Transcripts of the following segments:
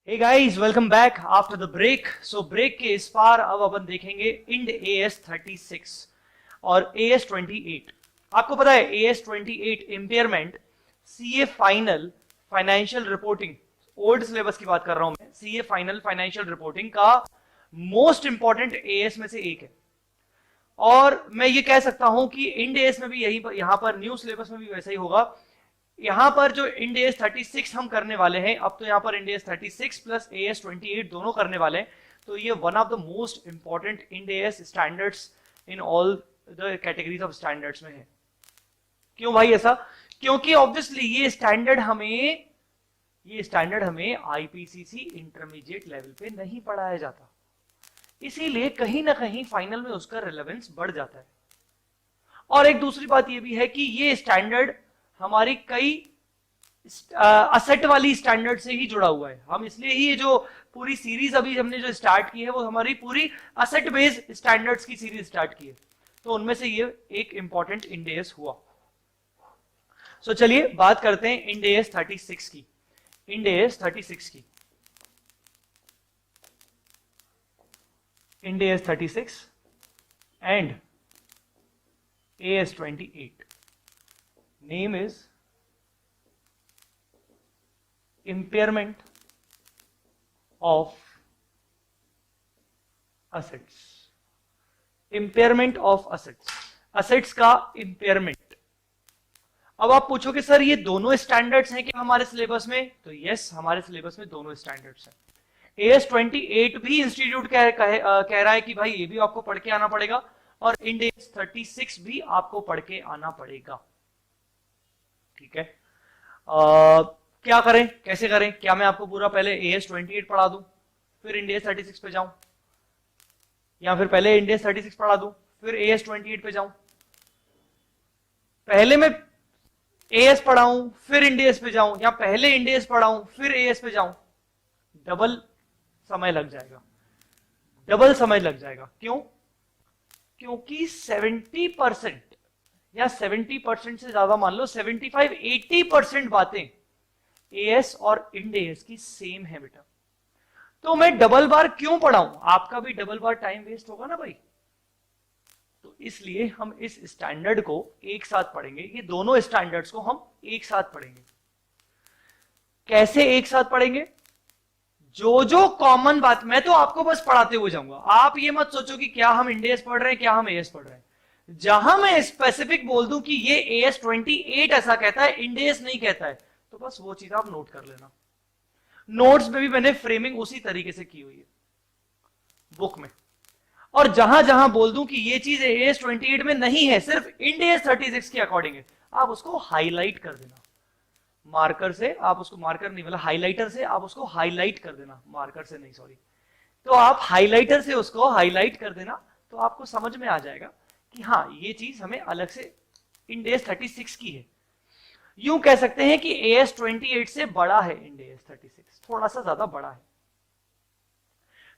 Hey guys, welcome back after the break. So break के इस पार अब अपन देखेंगे इंड AS36 और AS28। आपको पता है AS28 impairment CA final financial reporting, old syllabus की बात कर रहा हूं मैं, CA फाइनल फाइनेंशियल रिपोर्टिंग का मोस्ट इंपॉर्टेंट AS में से एक है। और मैं ये कह सकता हूं कि इंड AS में भी यही यहां पर न्यू सिलेबस में भी वैसा ही होगा। यहां पर जो इंड AS 36 हम करने वाले हैं, अब तो यहां पर इंड AS 36 प्लस AS 28 दोनों करने वाले हैं, तो ये one of the most important Ind AS standards in all the categories of standards में है। क्यों भाई ऐसा? क्योंकि ऑब्वियसली ये स्टैंडर्ड हमें आईपीसीसी इंटरमीडिएट लेवल पे नहीं पढ़ाया जाता, इसीलिए कहीं ना कहीं फाइनल में उसका रिलेवेंस बढ़ जाता है। और एक दूसरी बात ये भी है कि ये स्टैंडर्ड हमारी कई असेट वाली स्टैंडर्ड से ही जुड़ा हुआ है। हम इसलिए ही ये जो पूरी सीरीज अभी हमने जो स्टार्ट की है वो हमारी पूरी असेट बेस्ड स्टैंडर्ड्स की सीरीज स्टार्ट की है, तो उनमें से ये एक इंपॉर्टेंट इंड AS हुआ। सो चलिए बात करते हैं इंड AS 36 की। इंड AS 36 की, Ind AS 36 and AS 28 name is impairment of assets। impairment of assets, assets का impairment। अब आप पूछोगे सर ये दोनों स्टैंडर्ड्स हैं क्या हमारे सिलेबस में? तो यस, हमारे सिलेबस में दोनों स्टैंडर्ड्स हैं। AS 28 भी इंस्टीट्यूट कह रहा है कि भाई ये भी आपको पढ़ के आना पड़ेगा, और इंड AS 36 भी आपको पढ़ के आना पड़ेगा। ठीक है, क्या करें, कैसे करें? क्या मैं आपको पूरा पहले AS 28 पढ़ा दूं फिर इंड AS 36 पे जाऊं, या फिर पहले इंड AS 36 पढ़ा दूं फिर AS 28 पे जाऊं? पहले मैं AS पढ़ाऊं फिर इंड AS पे जाऊं, या पहले इंड AS पढ़ाऊं फिर AS पे जाऊं? डबल समय लग जाएगा, डबल समय लग जाएगा। क्यों? क्योंकि 70% या 70% से ज्यादा मान लो 75-80% बातें AS और इंड AS की सेम है बेटा। तो मैं डबल बार क्यों पढ़ाऊं? आपका भी डबल बार टाइम वेस्ट होगा ना भाई। तो इसलिए हम इस स्टैंडर्ड को एक साथ पढ़ेंगे, ये दोनों स्टैंडर्ड्स को हम एक साथ पढ़ेंगे। कैसे एक साथ पढ़ेंगे? जो जो कॉमन बात मैं तो आपको बस पढ़ाते हुए जाऊंगा, आप ये मत सोचो कि क्या हम इंड AS पढ़ रहे हैं क्या हम AS पढ़ रहे हैं। जहां मैं स्पेसिफिक बोल दूं कि ये AS 28 ऐसा कहता है, इंड AS नहीं कहता है, तो बस वो चीज आप नोट कर लेना। नोट्स में भी मैंने फ्रेमिंग उसी तरीके से की हुई है बुक में। और जहां जहां बोल दूं कि ये चीज AS 28 में नहीं है, सिर्फ इंड AS 36 के अकॉर्डिंग है, आप उसको हाईलाइट कर देना मार्कर से। आप उसको मार्कर नहीं, मतलब हाईलाइटर से आप उसको हाईलाइट कर देना, मार्कर से नहीं सॉरी। तो आप हाईलाइटर से उसको हाईलाइट कर देना, तो आपको समझ में आ जाएगा कि हाँ ये चीज हमें अलग से इंड AS 36 की है। यूं कह सकते हैं कि AS 28 से बड़ा है इंड AS 36, थोड़ा सा ज्यादा बड़ा है।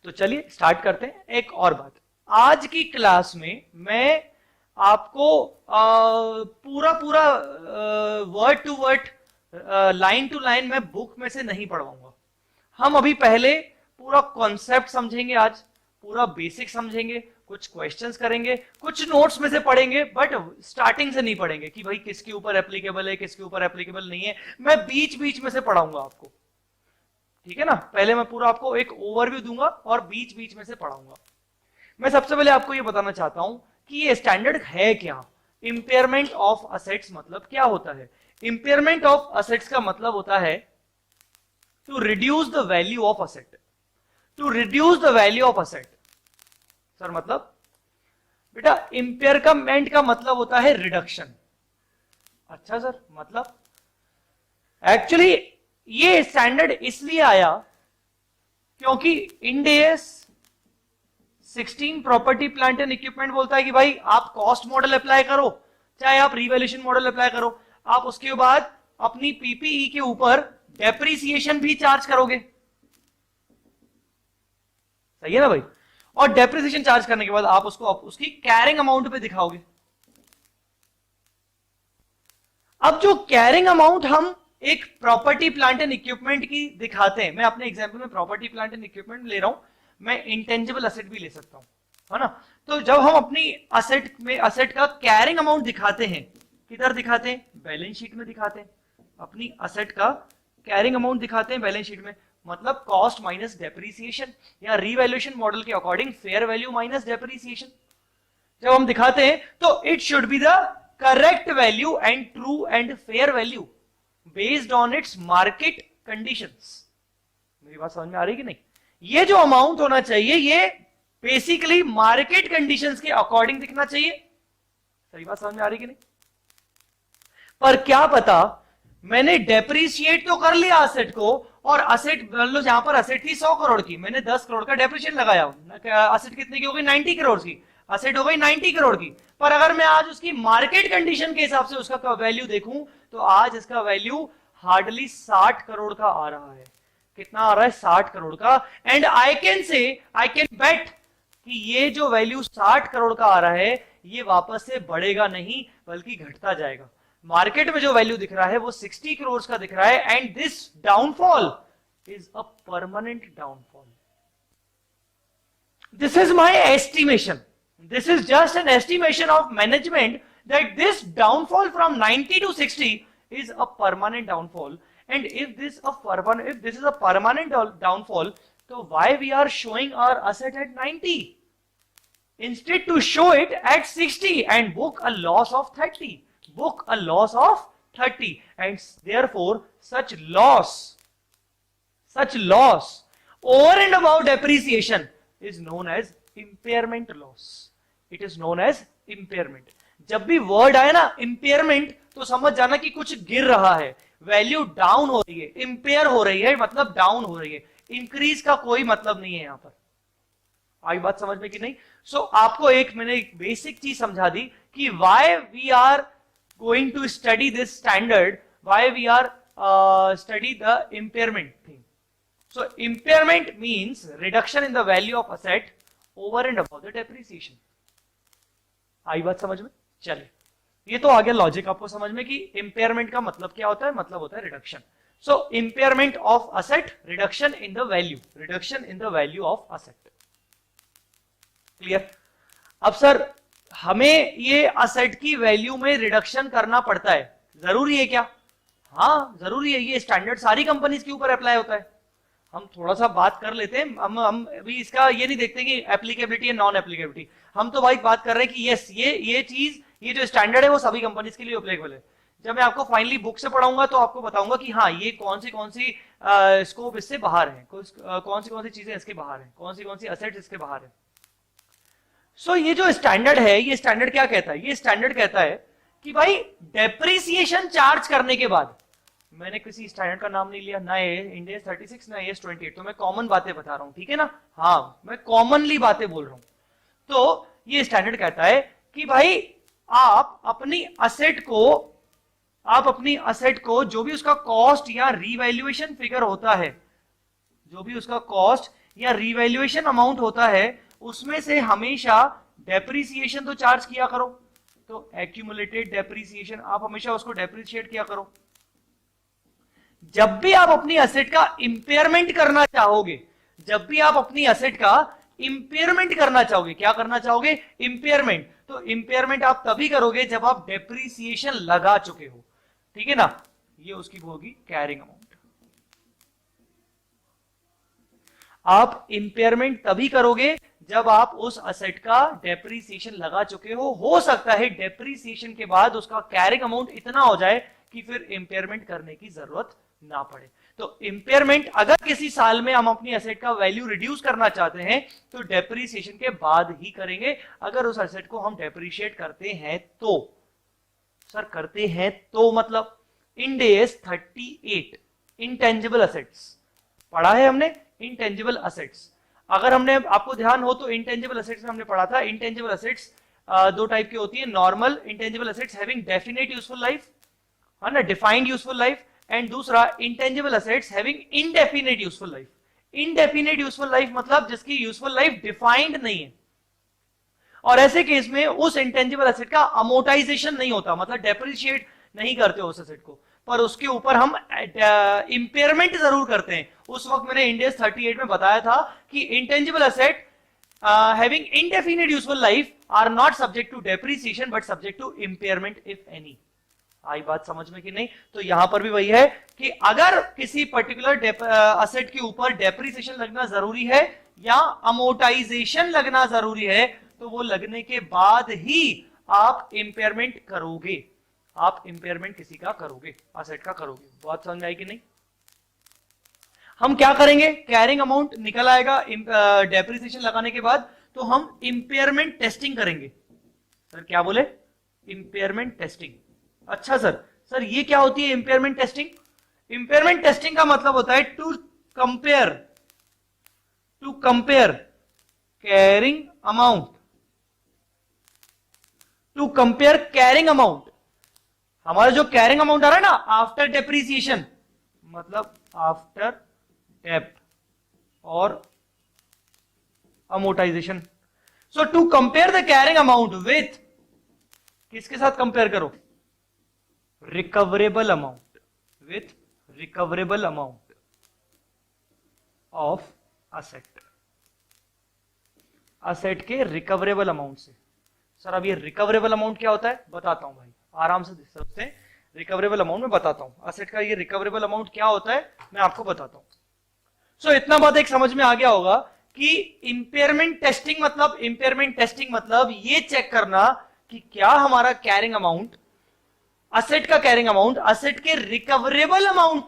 तो चलिए स्टार्ट करते हैं। एक और बात, आज की क्लास में मैं आपको पूरा पूरा word to word line to line मैं बुक में से नहीं पढ़वाऊंगा। हम अभी पहले पूरा कॉन्सेप्ट समझेंगे, आज पूरा बेसिक समझेंगे, कुछ क्वेश्चंस करेंगे, कुछ नोट्स में से पढ़ेंगे, बट स्टार्टिंग से नहीं पढ़ेंगे कि भाई किसके ऊपर एप्लीकेबल है किसके ऊपर एप्लीकेबल नहीं है। मैं बीच बीच में से पढ़ाऊंगा आपको, ठीक है ना। पहले मैं पूरा आपको एक ओवरव्यू दूंगा और बीच बीच में से पढ़ाऊंगा। मैं सबसे पहले आपको ये बताना चाहता हूं कि ये स्टैंडर्ड है क्या। इंपेयरमेंट ऑफ असेट्स मतलब क्या होता है? इंपेयरमेंट ऑफ असेट्स का मतलब होता है to reduce the value of asset. To reduce the value of asset sir मतलब बेटा इंपेयरमेंट का मतलब होता है रिडक्शन। अच्छा सर मतलब एक्चुअली ये स्टैंडर्ड इसलिए आया क्योंकि Ind AS 16 property plant and equipment बोलता है कि भाई आप कॉस्ट मॉडल अप्लाई करो, चाहे आप रिवैल्यूएशन मॉडल अप्लाई करो, आप उसके बाद अपनी PPE के ऊपर डेप्रिसिएशन भी चार्ज करोगे। सही है ना भाई? और डेप्रिसिएशन चार्ज करने के बाद आप उसको उसकी कैरिंग अमाउंट पे दिखाओगे। अब जो कैरिंग अमाउंट हम एक प्रॉपर्टी प्लांट एंड इक्विपमेंट की दिखाते हैं, मैं अपने एग्जांपल में प्रॉपर्टी प्लांट एंड इक्विपमेंट ले रहा हूं, मैं इंटेंजिबल असेट भी ले सकता हूं, है ना। तो जब हम अपनी असेट में असेट का कैरिंग अमाउंट दिखाते हैं, किधर दिखाते हैं, बैलेंस शीट में दिखाते हैं, अपनी असेट का कैरिंग अमाउंट दिखाते हैं बैलेंस शीट में, मतलब कॉस्ट माइनस डेप्रीसिएशन या रीवैल्यूएशन मॉडल के according fair value minus depreciation जब हम दिखाते हैं तो it should be the correct value and true and fair value based on its market conditions. मेरी बात समझ में आ रही कि नहीं? ये जो अमाउंट होना चाहिए ये बेसिकली मार्केट कंडीशंस के अकॉर्डिंग दिखना चाहिए। सही बात समझ में आ रही कि नहीं? पर क्या पता मैंने डेप्रिशिएट तो कर लिया असेट को, और असेट लो जहां पर असेट थी 100 करोड़ की, मैंने 10 करोड़ का डेप्रिशिएट लगाया, असेट कितने की हो गई, 90 करोड़ की असेट हो गई 90 करोड़ की। पर अगर मैं आज उसकी मार्केट कंडीशन के हिसाब से उसका वैल्यू देखूं तो आज इसका वैल्यू हार्डली 60 करोड़ का आ रहा है। कितना आ रहा है? 60 करोड़ का। एंड आई कैन बेट कि ये जो वैल्यू 60 करोड़ का आ रहा है ये वापस से बढ़ेगा नहीं बल्कि घटता जाएगा। मार्केट में जो वैल्यू दिख रहा है वो 60 करोड़ का दिख रहा है, and this downfall is a permanent downfall. This is my estimation, this is just an estimation of management that this downfall from 90 to 60 is a permanent downfall, and if this is a permanent downfall, so why we are showing our asset at 90 instead to show it at 60 and book a loss of 30, and therefore such loss over and above depreciation is known as impairment loss. It is known as impairment. जब भी word आए ना impairment तो समझ जाना कि कुछ गिर रहा है, वैल्यू डाउन हो रही है, इंपेयर हो रही है मतलब डाउन हो रही है, इंक्रीज का कोई मतलब नहीं है यहां पर। आई बात समझ में कि नहीं? सो आपको मैंने एक बेसिक चीज समझा दी कि why we are going to study this standard, why we are study the impairment thing. So impairment means reduction in the value of asset over and above the depreciation. आई बात समझ में? चलिए, ये तो आ गया लॉजिक आपको समझ में कि इंपेयरमेंट का मतलब क्या होता है, मतलब होता है reduction. So impairment of asset, reduction in the value of asset. Clear? अब सर हमें ये असेट की वैल्यू में रिडक्शन करना पड़ता है, जरूरी है क्या? हाँ जरूरी है, ये स्टैंडर्ड सारी कंपनीज के ऊपर अप्लाई होता है। हम थोड़ा सा बात कर लेते हैं, हम अभी इसका ये नहीं देखते कि एप्लीकेबिलिटी या नॉन एप्लीकेबिलिटी, हम तो भाई बात कर रहे हैं कि यस ये चीज, ये जो स्टैंडर्ड है वो सभी कंपनीज के लिए एप्लीकेबल है। जब मैं आपको फाइनली बुक से पढ़ाऊंगा तो आपको बताऊंगा कि हाँ ये कौन सी स्कोप इससे बाहर है, कौन सी चीजें इसके बाहर है, कौन सी असेट्स इसके बाहर है। सो ये जो स्टैंडर्ड है, ये स्टैंडर्ड क्या कहता है? ये स्टैंडर्ड कहता है कि भाई डेप्रिसिएशन चार्ज करने के बाद, मैंने किसी स्टैंडर्ड का नाम नहीं लिया, ना इंडियन 36 ना AS 28, तो मैं कॉमन बातें बता रहा हूं, ठीक है ना? हाँ मैं कॉमनली बातें बोल रहा हूं। तो ये स्टैंडर्ड कहता है कि भाई आप अपनी असेट को जो भी उसका कॉस्ट या रीवैल्यूएशन फिगर होता है, जो भी उसका कॉस्ट या रीवैल्यूएशन अमाउंट होता है, उसमें से हमेशा डेप्रिसिएशन तो चार्ज किया करो। तो एक्यूमुलेटेड डेप्रिसिएशन, आप हमेशा उसको डेप्रिशिएट किया करो। जब भी आप अपनी असेट का इंपेयरमेंट करना चाहोगे, क्या करना चाहोगे? इंपेयरमेंट। तो इंपेयरमेंट आप तभी करोगे जब आप डेप्रिसिएशन लगा चुके हो, ठीक है ना? ये उसकी होगी कैरिंग अमाउंट। आप इंपेयरमेंट तभी करोगे जब आप उस असेट का डेप्रिसिएशन लगा चुके हो सकता है डेप्रिसिएशन के बाद उसका कैरिंग अमाउंट इतना हो जाए कि फिर इंपेयरमेंट करने की जरूरत ना पड़े। तो इंपेयरमेंट अगर किसी साल में हम अपनी असेट का वैल्यू रिड्यूस करना चाहते हैं तो डेप्रिसिएशन के बाद ही करेंगे। अगर उस असेट को हम डेप्रिशिएट करते हैं तो, सर करते हैं तो मतलब इंड AS 38 इंटेंजिबल असेट्स पढ़ा है हमने, इंटेंजिबल असेट्स। अगर हमने, आपको ध्यान हो तो इंटेंजिबल असेट्स में हमने पढ़ा था, इंटेंजिबल असेट्स दो टाइप की होती है, normal intangible assets having definite useful life, है ना, डिफाइंड यूजफुल लाइफ, एंड दूसरा intangible assets having indefinite useful life. Indefinite useful life मतलब जिसकी यूजफुल लाइफ डिफाइंड नहीं है, और ऐसे केस में उस इंटेंजिबल असेट का अमोर्टाइजेशन नहीं होता, मतलब डेप्रिशिएट नहीं करते उस असेट को। पर उसके ऊपर हम इंपेयरमेंट जरूर करते हैं। उस वक्त मैंने इंड एस 38 में बताया था कि intangible asset having indefinite useful life are not subject to depreciation but subject to impairment if any। आई बात समझ में कि नहीं? तो यहां पर भी वही है कि अगर किसी पर्टिकुलर असेट के ऊपर डेप्रिसिएशन लगना जरूरी है या अमोर्टाइजेशन लगना जरूरी है तो वो लगने के बाद ही आप इंपेयरमेंट करोगे, आप इंपेयरमेंट किसी का करोगे, असेट का करोगे। बात समझ में आई कि नहीं? हम क्या करेंगे, कैरिंग अमाउंट निकल आएगा डेप्रिसिएशन लगाने के बाद, तो हम इंपेयरमेंट टेस्टिंग करेंगे। सर क्या बोले? Impairment testing. अच्छा सर ये क्या होती है इंपेयरमेंट टेस्टिंग? इंपेयरमेंट टेस्टिंग का मतलब होता है to compare carrying amount, to compare carrying amount. हमारा जो कैरिंग अमाउंट आ रहा है ना आफ्टर डेप्रिसिएशन, मतलब आफ्टर डेप्ट और amortisation. So to compare the carrying amount with, किसके साथ कंपेयर करो? Recoverable amount, with recoverable amount of asset, asset के रिकवरेबल अमाउंट से। सर अब ये रिकवरेबल अमाउंट क्या होता है बताता हूं भाई, आराम से सबसे रिकवरेबल अमाउंट में बताता हूं। असेट का ये रिकवरेबल अमाउंट क्या होता है मैं आपको बताता हूं। सो इतना बात एक समझ में आ गया होगा कि इंपेयरमेंट टेस्टिंग मतलब ये चेक करना कि क्या हमारा कैरिंग अमाउंट, असेट का कैरिंग अमाउंट असेट के रिकवरेबल अमाउंट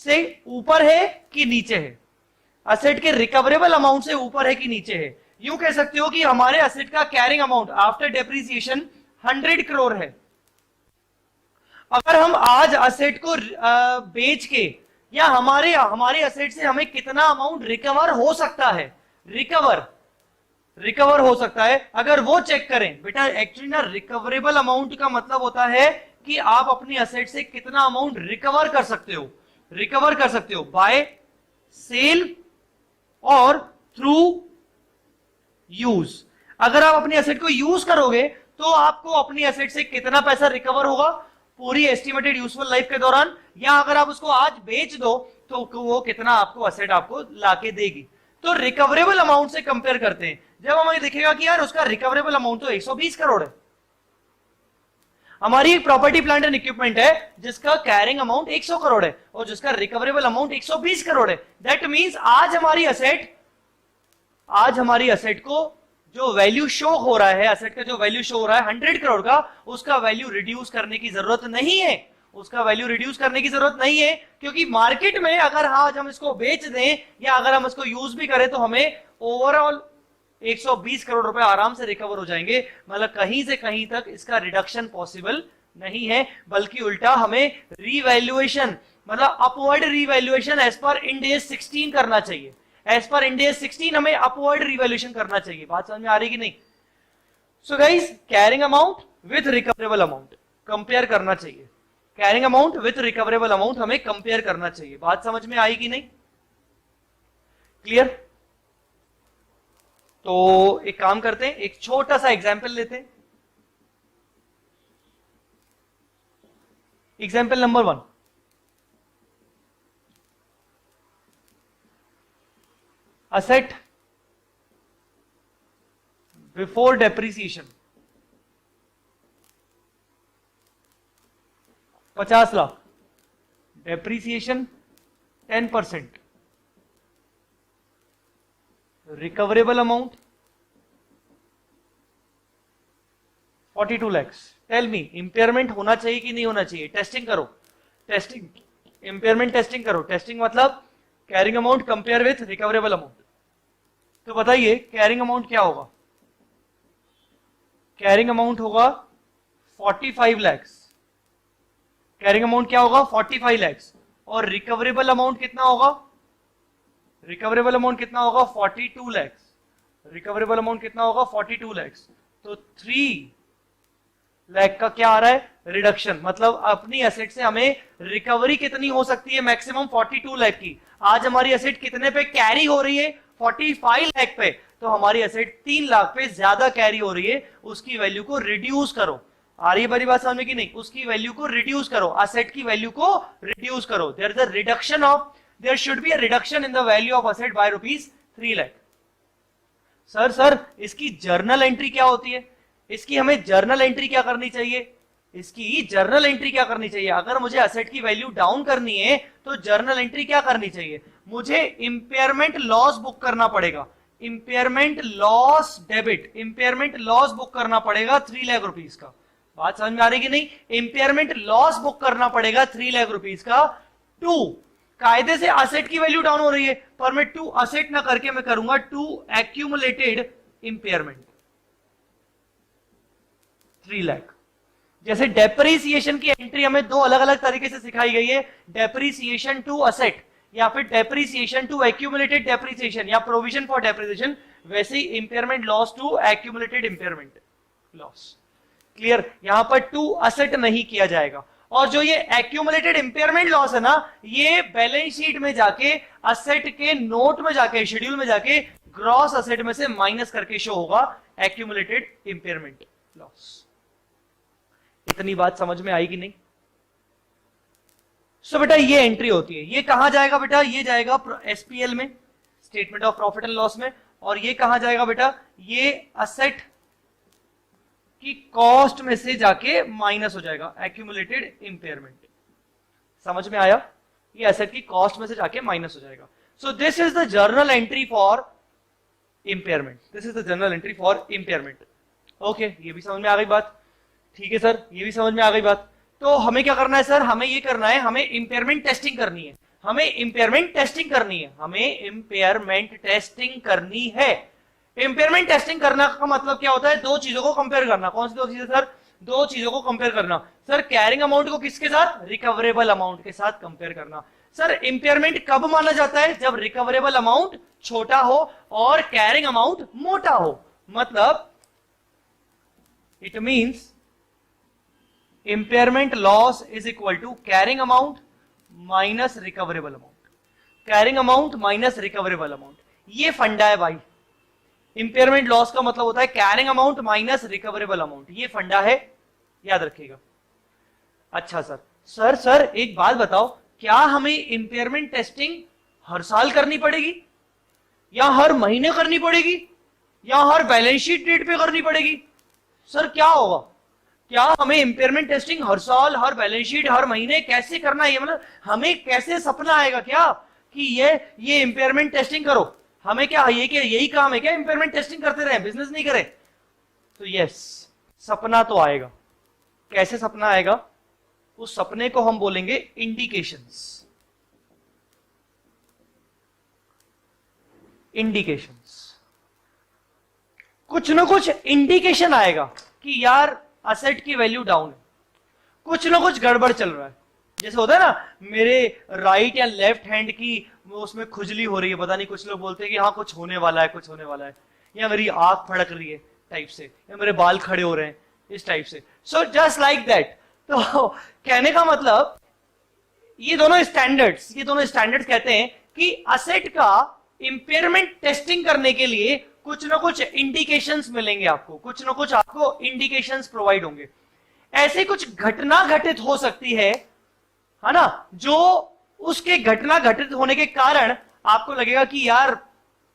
से ऊपर है कि नीचे है, असेट के रिकवरेबल अमाउंट से ऊपर है कि नीचे है। यूं कह सकते हो कि हमारे असेट का carrying amount after depreciation 100 crore है। अगर हम आज असेट को बेच के या हमारे असेट से हमें कितना अमाउंट रिकवर हो सकता है, रिकवर हो सकता है, अगर वो चेक करें बेटा। एक्चुअली ना रिकवरेबल अमाउंट का मतलब होता है कि आप अपनी असेट से कितना अमाउंट रिकवर कर सकते हो बाय सेल और थ्रू यूज। अगर आप अपनी असेट को यूज करोगे तो आपको अपनी असेट से कितना पैसा रिकवर होगा पूरी एस्टिमेटेड यूजफुल लाइफ के दौरान, या अगर आप उसको आज बेच दो तो वो कितना आपको असेट आपको लाके देगी। तो रिकवरेबल अमाउंट से कंपेयर करते हैं। जब हमें दिखेगा कि यार उसका रिकवरेबल अमाउंट तो 120 करोड़ है, हमारी एक प्रॉपर्टी प्लांट एंड इक्विपमेंट है जिसका कैरिंग अमाउंट 100 करोड़ है और जिसका रिकवरेबल अमाउंट 120 करोड़ है। दैट मींस आज हमारी असेट को जो वैल्यू शो हो रहा है, असेट का जो वैल्यू शो हो रहा है 100 करोड़ का, उसका वैल्यू रिड्यूस करने की जरूरत नहीं है, क्योंकि मार्केट में अगर आज हम इसको बेच दें या अगर हम इसको यूज भी करें तो हमें ओवरऑल 120 करोड़ रुपए आराम से रिकवर हो जाएंगे। मतलब कहीं से कहीं तक इसका रिडक्शन पॉसिबल नहीं है, बल्कि उल्टा हमें रीवैल्यूएशन, मतलब अपवर्ड रीवैल्यूएशन एज पर इंड एस 16 करना चाहिए। एज पर इंड एस 16 हमें अपवर्ड रीवैल्यूएशन करना चाहिए। बात समझ में आ रही कि नहीं? So guys, carrying amount with recoverable amount compare करना चाहिए, carrying amount with recoverable amount हमें कंपेयर करना चाहिए। बात समझ में आई कि नहीं? क्लियर? तो एक काम करते हैं, एक छोटा सा एग्जाम्पल लेते हैं। Example number 1, asset before depreciation 50 lakh, depreciation 10%, recoverable amount 42 lakhs। Tell me, impairment होना चाहिए कि नहीं होना चाहिए? टेस्टिंग करो, इंपेयरमेंट टेस्टिंग करो। टेस्टिंग मतलब carrying amount compare with recoverable amount. तो बताइए कैरिंग अमाउंट क्या होगा? कैरिंग अमाउंट होगा 45 lakhs। कैरिंग अमाउंट क्या होगा? 45 lakhs। और रिकवरेबल अमाउंट कितना होगा? 42 lakhs। रिकवरेबल अमाउंट कितना होगा? 42 lakhs। तो 3 लाख का क्या आ रहा है? रिडक्शन। मतलब अपनी एसेट से हमें रिकवरी कितनी हो सकती है? मैक्सिमम 42 लाख की। आज हमारी एसेट कितने पे कैरी हो रही है? 45 लाख पे। तो हमारी एसेट 3 लाख पे ज्यादा कैरी हो रही है, उसकी वैल्यू को रिड्यूस करो। आ रही है बड़ी बात समझ में कि नहीं? उसकी वैल्यू को रिड्यूस करो, असेट की वैल्यू को रिड्यूस करो। There is a reduction of, there should be a reduction in the value of asset by ₹3 lakh. Sir इसकी जर्नल एंट्री क्या होती है? इसकी हमें जर्नल एंट्री क्या करनी चाहिए? इसकी जर्नल एंट्री क्या करनी चाहिए? अगर मुझे असेट की वैल्यू डाउन करनी है तो जर्नल एंट्री क्या करनी चाहिए? मुझे इंपेयरमेंट लॉस बुक करना पड़ेगा, impairment loss debit, impairment loss book करना पड़ेगा 3 लाख रुपीस का। बात समझ में आ रही कि नहीं? इंपेयरमेंट लॉस बुक करना पड़ेगा 3 लाख रुपीस का। टू, कायदे से असेट की वैल्यू डाउन हो रही है, पर मैं टू असेट ना करके मैं करूंगा टू एक्यूमुलेटेड इंपेयरमेंट 3 लाख। जैसे डेप्रिसिएशन की एंट्री हमें दो अलग अलग तरीके से सिखाई गई है, डेप्रिसिएशन टू असेट या फिर डेप्रिसिएशन टू एक्यूमुलेटेड डेप्रिसिएशन या प्रोविजन फॉर डेप्रिसिएशन, वैसे ही impairment loss to accumulated impairment loss. Clear? यहां पर टू असेट नहीं किया जाएगा। और जो ये एक्यूमुलेटेड इंपेयरमेंट लॉस है ना, ये बैलेंस शीट में जाके असेट के नोट में जाके शेड्यूल में जाके ग्रॉस असेट में से माइनस करके शो होगा एक्यूमुलेटेड इंपेयरमेंट लॉस। इतनी बात समझ में आई कि नहीं? सो बेटा ये एंट्री होती है, ये कहां जाएगा बेटा? ये जाएगा एसपीएल में, statement of profit and loss में। और ये कहां जाएगा बेटा? ये असेट की कॉस्ट में से जाके माइनस हो जाएगा एक्यूमुलेटेड इंपेयरमेंट। समझ में आया? ये एसेट की कॉस्ट में से जाके माइनस हो जाएगा। So this is the journal entry for impairment, this is the journal entry for impairment. Okay, ये भी समझ में आ गई बात? ठीक है सर, ये भी समझ में आ गई बात। तो हमें क्या करना है सर? हमें ये करना है, हमें इंपेयरमेंट टेस्टिंग करनी है, हमें इंपेयरमेंट टेस्टिंग करनी है, हमें इंपेयरमेंट टेस्टिंग करनी है। इंपेयरमेंट टेस्टिंग करना का मतलब क्या होता है? दो चीजों को कंपेयर करना। कौन सी दो चीजें सर? दो चीजों को कंपेयर करना। सर कैरिंग अमाउंट को किसके साथ? रिकवरेबल अमाउंट के साथ कंपेयर करना। सर इंपेयरमेंट कब माना जाता है? जब रिकवरेबल अमाउंट छोटा हो और कैरिंग अमाउंट मोटा हो। मतलब it means impairment loss is equal to carrying amount minus recoverable amount, carrying amount minus recoverable amount. ये फंडा है भाई। इंपेयरमेंट लॉस का मतलब होता है carrying amount minus recoverable amount, ये फंडा है, याद रखिएगा। अच्छा सर, सर एक बात बताओ, क्या हमें इंपेयरमेंट टेस्टिंग हर साल करनी पड़ेगी या हर महीने करनी पड़ेगी या हर बैलेंस शीट डेट पे करनी पड़ेगी? सर क्या होगा? क्या हमें इंपेयरमेंट टेस्टिंग हर साल, हर बैलेंस शीट, हर महीने कैसे करना है? मतलब हमें कैसे सपना आएगा क्या कि ये इंपेयरमेंट टेस्टिंग करो? हमें क्या ये क्या यही काम है क्या इंपेयरमेंट टेस्टिंग करते रहे, बिजनेस नहीं करें? तो यस, सपना तो आएगा। कैसे सपना आएगा? उस सपने को हम बोलेंगे इंडिकेशंस। इंडिकेशंस, कुछ ना कुछ इंडिकेशन आएगा कि यार असेट की वैल्यू डाउन है, कुछ ना कुछ गड़बड़ चल रहा है। जैसे होता है ना, मेरे राइट या लेफ्ट हैंड की उसमें खुजली हो रही है, पता नहीं, कुछ लोग बोलते हैं कि हाँ कुछ होने वाला है, कुछ होने वाला है, या मेरी आंख फड़क रही है टाइप से, या मेरे बाल खड़े हो रहे हैं इस टाइप से। So just like that. तो कहने का मतलब ये दोनों स्टैंडर्ड्स कहते हैं कि असेट का इंपेयरमेंट टेस्टिंग करने के लिए कुछ ना कुछ इंडिकेशंस मिलेंगे आपको, कुछ ना कुछ आपको इंडिकेशंस प्रोवाइड होंगे। ऐसी कुछ घटना घटित हो सकती है ना, जो उसके घटना घटित होने के कारण आपको लगेगा कि यार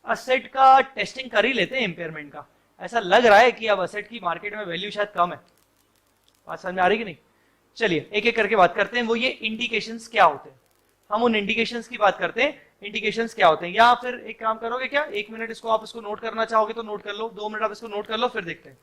असेट का टेस्टिंग कर ही लेते हैं इंपेयरमेंट का। ऐसा लग रहा है कि अब असेट की मार्केट में वैल्यू शायद कम है। बात समझ में आ रही कि नहीं? चलिए एक एक करके बात करते हैं, वो ये इंडिकेशंस क्या होते हैं। हम उन इंडिकेशंस की बात करते हैं, इंडिकेशंस क्या होते हैं। या फिर एक काम करोगे क्या, 1 मिनट इसको आप इसको नोट करना चाहोगे तो नोट कर लो, 2 मिनट आप इसको नोट कर लो, फिर देखते हैं।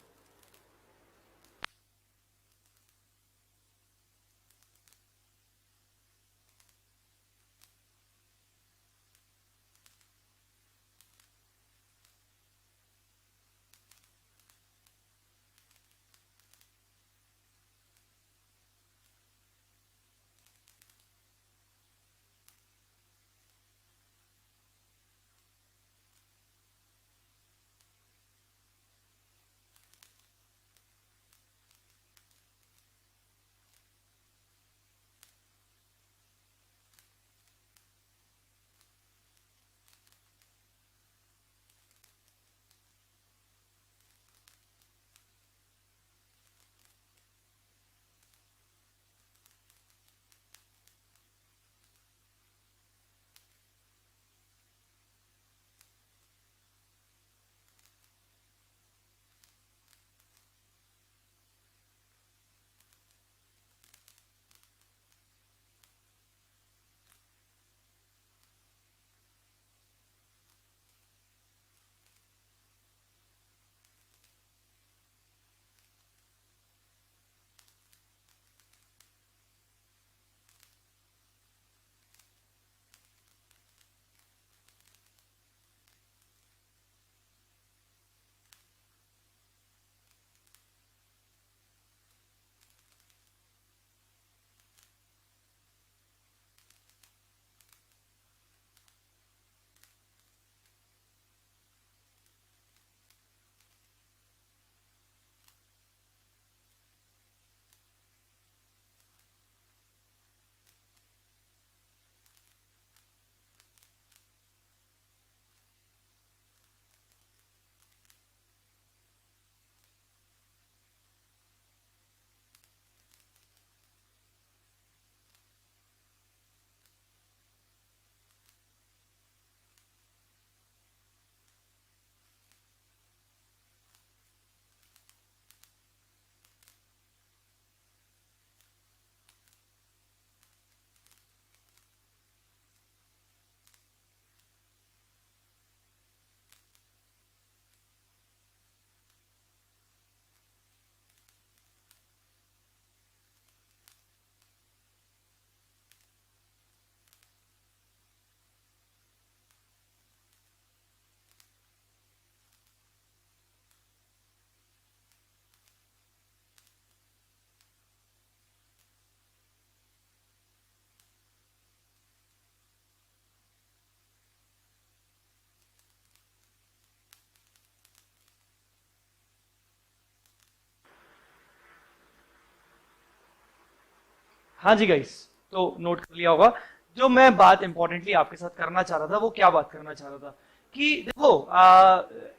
हाँ जी गाइस, तो नोट कर लिया होगा। जो मैं बात इंपॉर्टेंटली आपके साथ करना चाह रहा था, वो क्या बात करना चाह रहा था कि देखो,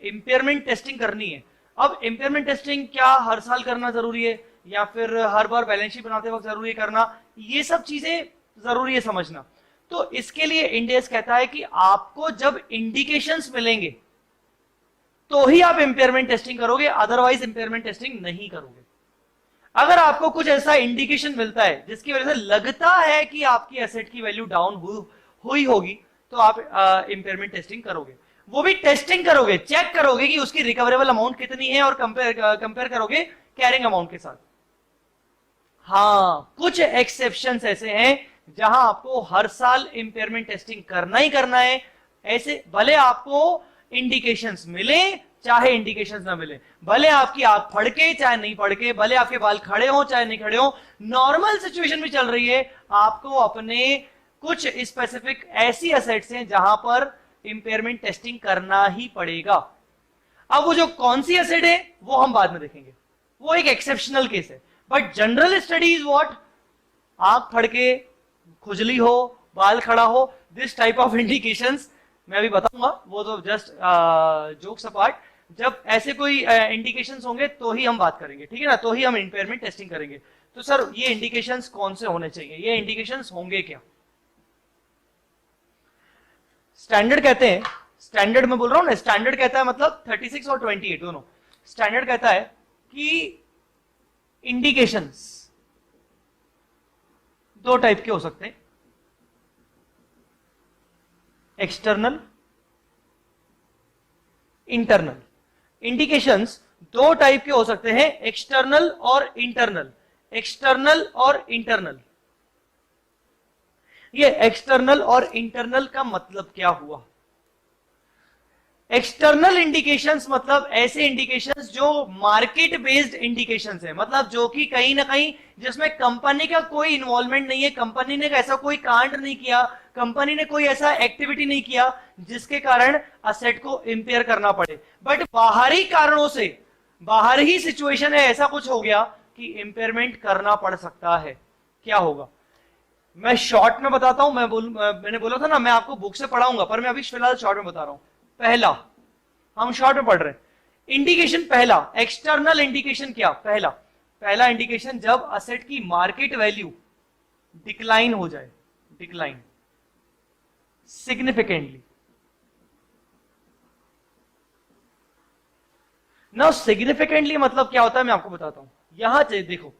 इम्पेयरमेंट टेस्टिंग करनी है। अब इम्पेयरमेंट टेस्टिंग क्या हर साल करना जरूरी है, या फिर हर बार बैलेंस शीट बनाते वक्त जरूरी है करना, ये सब चीजें जरूरी है समझना। तो इसके लिए इंडेस कहता है कि आपको जब इंडिकेशंस मिलेंगे तो ही आप इम्पेयरमेंट टेस्टिंग करोगे, अदरवाइज इम्पेयरमेंट टेस्टिंग नहीं करोगे। अगर आपको कुछ ऐसा इंडिकेशन मिलता है जिसकी वजह से लगता है कि आपकी एसेट की वैल्यू डाउन हुई होगी, तो आप इम्पेयरमेंट टेस्टिंग करोगे। वो भी टेस्टिंग करोगे, चेक करोगे कि उसकी रिकवरेबल अमाउंट कितनी है, और कंपेयर करोगे कैरिंग अमाउंट के साथ। हाँ, कुछ एक्सेप्शंस ऐसे हैं जहां आपको हर साल इंपेयरमेंट टेस्टिंग करना ही करना है। ऐसे भले आपको इंडिकेशंस मिले चाहे इंडिकेशंस ना मिले, भले आपकी आंख फड़के चाहे नहीं फड़के, भले आपके बाल खड़े हो चाहे नहीं खड़े हो, नॉर्मल सिचुएशन भी चल रही है, आपको अपने कुछ स्पेसिफिक ऐसी एसेट्स हैं जहां पर इंपेयरमेंट टेस्टिंग करना ही पड़ेगा। अब वो जो कौन सी एसेट है वो हम बाद में देखेंगे, वो एक एक्सेप्शनल केस है। But general study is what, आंख फड़के, खुजली हो, बाल खड़ा हो, दिस टाइप ऑफ इंडिकेशंस मैं अभी बताऊंगा, वो तो जस्ट जोक्स अपार्ट। जब ऐसे कोई इंडिकेशंस होंगे तो ही हम बात करेंगे, ठीक है ना, तो ही हम इंपेयरमेंट टेस्टिंग करेंगे। तो सर ये इंडिकेशंस कौन से होने चाहिए, ये इंडिकेशंस होंगे क्या? स्टैंडर्ड कहते हैं, स्टैंडर्ड में बोल रहा हूं ना, स्टैंडर्ड कहता है मतलब 36 और 28 दोनों। स्टैंडर्ड कहता है कि इंडिकेशंस दो टाइप के हो सकते हैं, एक्सटर्नल, इंटरनल। इंडिकेशंस दो टाइप के हो सकते हैं, एक्सटर्नल और इंटरनल। एक्सटर्नल और इंटरनल, ये एक्सटर्नल और इंटरनल का मतलब क्या हुआ? एक्सटर्नल इंडिकेशंस मतलब ऐसे इंडिकेशंस जो मार्केट बेस्ड इंडिकेशंस है, मतलब जो कि कहीं ना कहीं जिसमें कंपनी का कोई इन्वॉल्वमेंट नहीं है, कंपनी ने ऐसा कोई कांड नहीं किया, कंपनी ने कोई ऐसा एक्टिविटी नहीं किया जिसके कारण असेट को इंपेयर करना पड़े, बट बाहरी कारणों से, बाहर ही सिचुएशन है, ऐसा कुछ हो गया कि इंपेयरमेंट करना पड़ सकता है। क्या होगा मैं शॉर्ट में बताता हूं। मैंने बोला था ना मैं आपको बुक से पढ़ाऊंगा, पर मैं अभी फिलहाल शॉर्ट में बता रहा हूं। पहला, हम शॉर्ट में पढ़ रहे हैं इंडिकेशन। पहला एक्सटर्नल इंडिकेशन क्या? पहला पहला इंडिकेशन जब असेट की मार्केट वैल्यू डिक्लाइन हो जाए, डिक्लाइन सिग्निफिकेंटली। ना सिग्निफिकेंटली मतलब क्या होता है मैं आपको बताता हूं। यहां से देखो,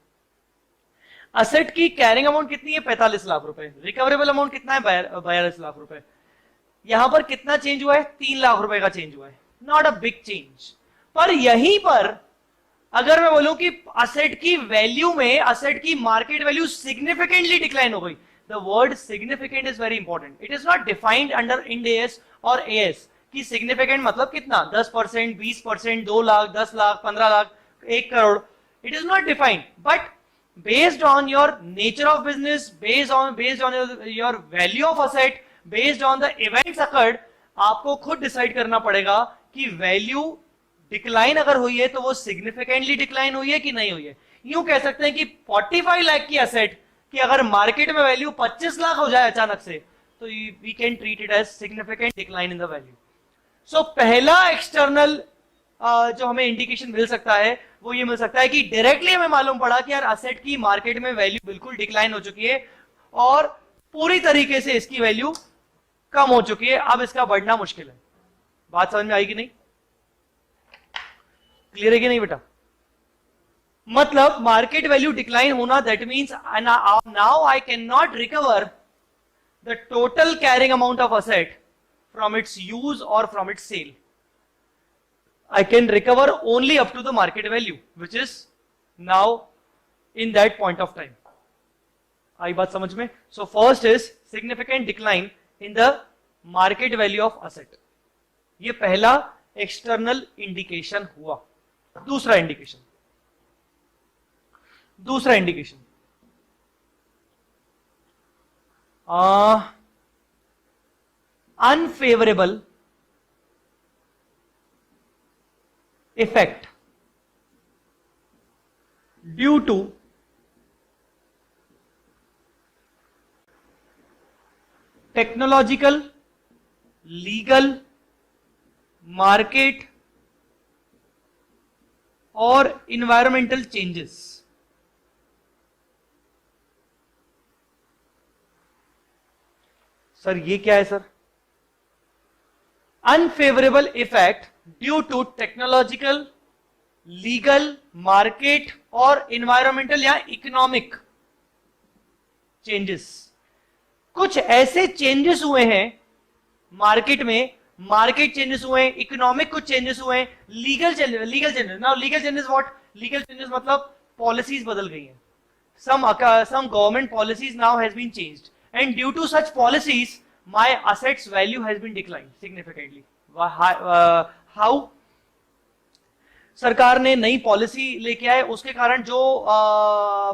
असेट की कैरिंग अमाउंट कितनी है? 45 लाख रुपए। रिकवरेबल अमाउंट कितना है? 42 लाख रुपए। यहां पर कितना चेंज हुआ है? 3 लाख रुपए का चेंज हुआ है। Not a big change. पर यहीं पर अगर मैं बोलूं कि असेट की वैल्यू में, असेट की मार्केट वैल्यू सिग्निफिकेंटली डिक्लाइन हो गई, the word significant is very important. It is not defined under Ind AS और एएस कि सिग्निफिकेंट मतलब कितना, 10%, 20%, 2 lakh, 10 lakh, 15 lakh, 1 crore. It is not defined, but based on your nature of business, based on your value of asset, based on the events occurred, आपको खुद decide करना पड़ेगा कि value decline अगर हुई है तो वो सिग्निफिकेंटली डिक्लाइन हुई है कि नहीं हुई है। यूं कह सकते हैं कि 45 लाख की एसेट की अगर मार्केट में वैल्यू 25 लाख हो जाए अचानक से, तो we can treat it as significant decline in the value. So पहला एक्सटर्नल जो हमें इंडिकेशन मिल सकता है वो ये मिल सकता है कि डायरेक्टली हमें मालूम पड़ा कि यार असेट की मार्केट में वैल्यू बिल्कुल डिक्लाइन हो चुकी है और पूरी तरीके से इसकी वैल्यू कम हो चुकी है, अब इसका बढ़ना मुश्किल है। बात समझ में आई कि नहीं? क्लियर है कि नहीं बेटा? मतलब मार्केट वैल्यू डिक्लाइन होना, that means now I can not recover the total carrying amount of asset from its use और from its sale. I can recover only up to the market value, which is now in that point of time. आई बात समझ में? So first is significant decline in the market value of asset. ये पहला external indication हुआ। दूसरा indication, दूसरा indication unfavourable effect due to technological, legal, market और environmental changes. Sir ये क्या है sir? Unfavourable effect due to technological, legal, market और इन्वायरमेंटल या इकोनॉमिक चेंजेस। कुछ ऐसे चेंजेस हुए हैं मार्केट में, मार्केट चेंजेस हुए हैं, इकोनॉमिक कुछ चेंजेस हुए हैं, legal changes. Now legal changes what? Legal changes मतलब पॉलिसीज बदल गई हैं। some government policies now has been changed, and due to such policies my assets value has been declined significantly. How? सरकार ने नई पॉलिसी लेके आए, उसके कारण जो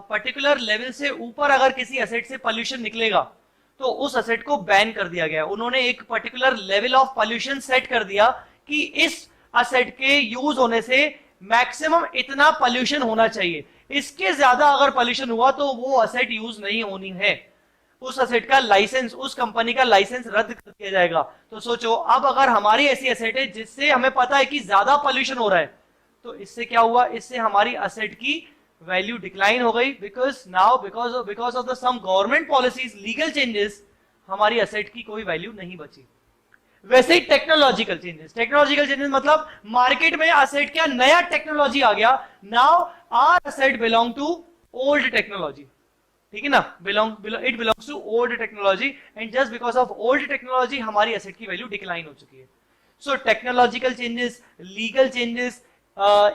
पर्टिकुलर लेवल से ऊपर अगर किसी एसेट से पॉल्यूशन निकलेगा तो उस एसेट को बैन कर दिया गया। उन्होंने एक particular level of pollution set कर दिया कि इस एसेट के यूज होने से मैक्सिमम इतना पॉल्यूशन होना चाहिए, इसके ज्यादा अगर पॉल्यूशन हुआ तो वो एसेट यूज नहीं होनी है, उस एसेट का लाइसेंस, उस कंपनी का लाइसेंस रद्द कर दिया जाएगा। तो सोचो अब अगर हमारी ऐसी एसेट है जिससे हमें पता है कि ज्यादा पॉल्यूशन हो रहा है, तो इससे क्या हुआ? इससे हमारी एसेट की वैल्यू डिक्लाइन हो गई, because of the some government policies, legal changes, हमारी एसेट की कोई वैल्यू नहीं बची। वैसे ही टेक्नोलॉजिकल चेंजेस मतलब मार्केट में एसेट क्या नया टेक्नोलॉजी आ गया, now our asset belong to old technology, ठीक है ना, it belongs to old technology, and just because of old technology हमारी एसेट की वैल्यू डिक्लाइन हो चुकी है। So technological changes, legal changes,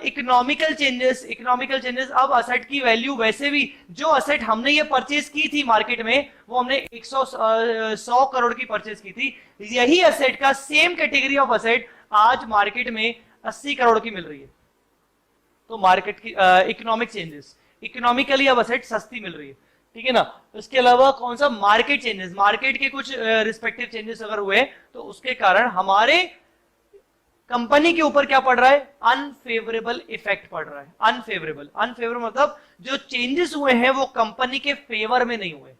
economical changes, अब असेट की वैल्यू, वैसे भी जो असेट हमने ये परचेज की थी मार्केट में, वो हमने 100 करोड़ की परचेज की थी, यही असेट का सेम कैटेगरी ऑफ असेट आज मार्केट में 80 करोड़ की मिल रही है। तो मार्केट की इकोनॉमिक चेंजेस, इकोनॉमिकली अब असेट सस्ती मिल रही है, ठीक है ना। इसके अलावा कौन सा? मार्केट चेंजेस, मार्केट के कुछ रिस्पेक्टिव चेंजेस अगर हुए तो उसके कारण हमारे कंपनी के ऊपर क्या पड़ रहा है? अनफेवरेबल इफेक्ट पड़ रहा है। अनफेवरेबल मतलब जो चेंजेस हुए हैं वो कंपनी के फेवर में नहीं हुए।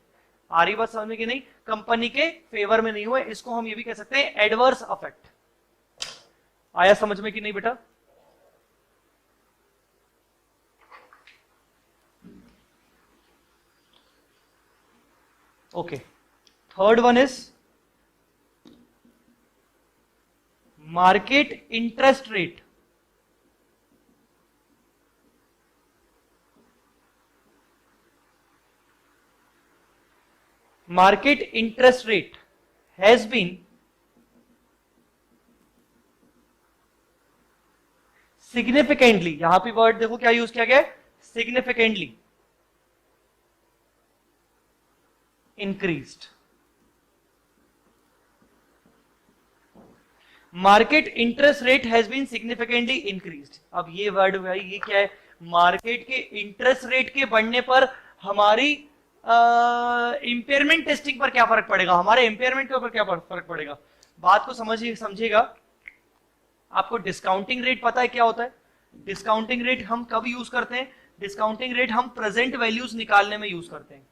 आ रही बात समझ में कि नहीं? कंपनी के फेवर में नहीं हुए, इसको हम ये भी कह सकते हैं एडवर्स इफेक्ट। आया समझ में कि नहीं बेटा? Okay, third one is market interest rate. Market interest rate has been significantly, यहां पे वर्ड देखो क्या यूज किया गया है, significantly increased. Market interest rate has been significantly increased. अब ये वर्ड भाई ये क्या है? मार्केट के इंटरेस्ट रेट के बढ़ने पर हमारी इंपेयरमेंट टेस्टिंग पर क्या फर्क पड़ेगा, हमारे इंपेयरमेंट के ऊपर क्या फर्क पड़ेगा? बात को समझिएगा। आपको डिस्काउंटिंग रेट पता है क्या होता है? डिस्काउंटिंग रेट हम कब यूज करते हैं? डिस्काउंटिंग रेट हम प्रेजेंट वैल्यूज निकालने में यूज करते हैं।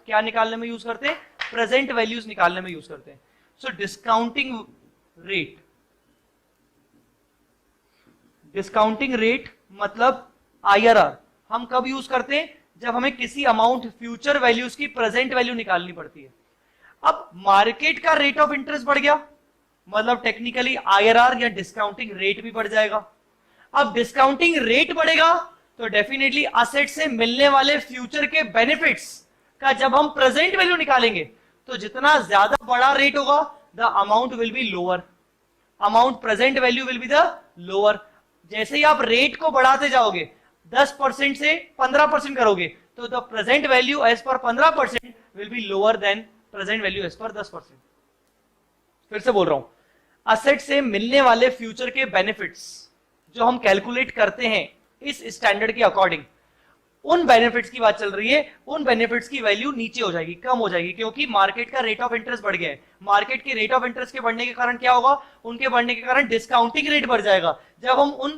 क्या निकालने में यूज करते हैं? प्रेजेंट वैल्यूज निकालने में यूज करते हैं। सो डिस्काउंटिंग रेट मतलब IRR हम कब यूज करते हैं? जब हमें किसी अमाउंट फ्यूचर वैल्यूज की प्रेजेंट वैल्यू निकालनी पड़ती है। अब मार्केट का रेट ऑफ इंटरेस्ट बढ़ गया, मतलब टेक्निकली IRR या डिस्काउंटिंग रेट भी बढ़ जाएगा। अब डिस्काउंटिंग रेट बढ़ेगा तो डेफिनेटली असेट से मिलने वाले फ्यूचर के बेनिफिट्स का जब हम प्रेजेंट वैल्यू निकालेंगे तो जितना ज्यादा बड़ा रेट होगा the amount will be lower, amount present value will be the lower. जैसे ही आप रेट को बढ़ाते जाओगे 10% से 15% करोगे तो द प्रेजेंट वैल्यू एज पर 15% will be lower than present value as पर 10%। फिर से बोल रहा हूं, असेट से मिलने वाले फ्यूचर के बेनिफिट्स जो हम कैलकुलेट करते हैं इस स्टैंडर्ड के अकॉर्डिंग, उन बेनिफिट्स की बात चल रही है, उन बेनिफिट्स की वैल्यू नीचे हो जाएगी, कम हो जाएगी, क्योंकि मार्केट का रेट ऑफ इंटरेस्ट बढ़ गया है। मार्केट के रेट ऑफ इंटरेस्ट के बढ़ने के कारण क्या होगा? उनके बढ़ने के कारण डिस्काउंटिंग रेट बढ़ जाएगा। जब हम उन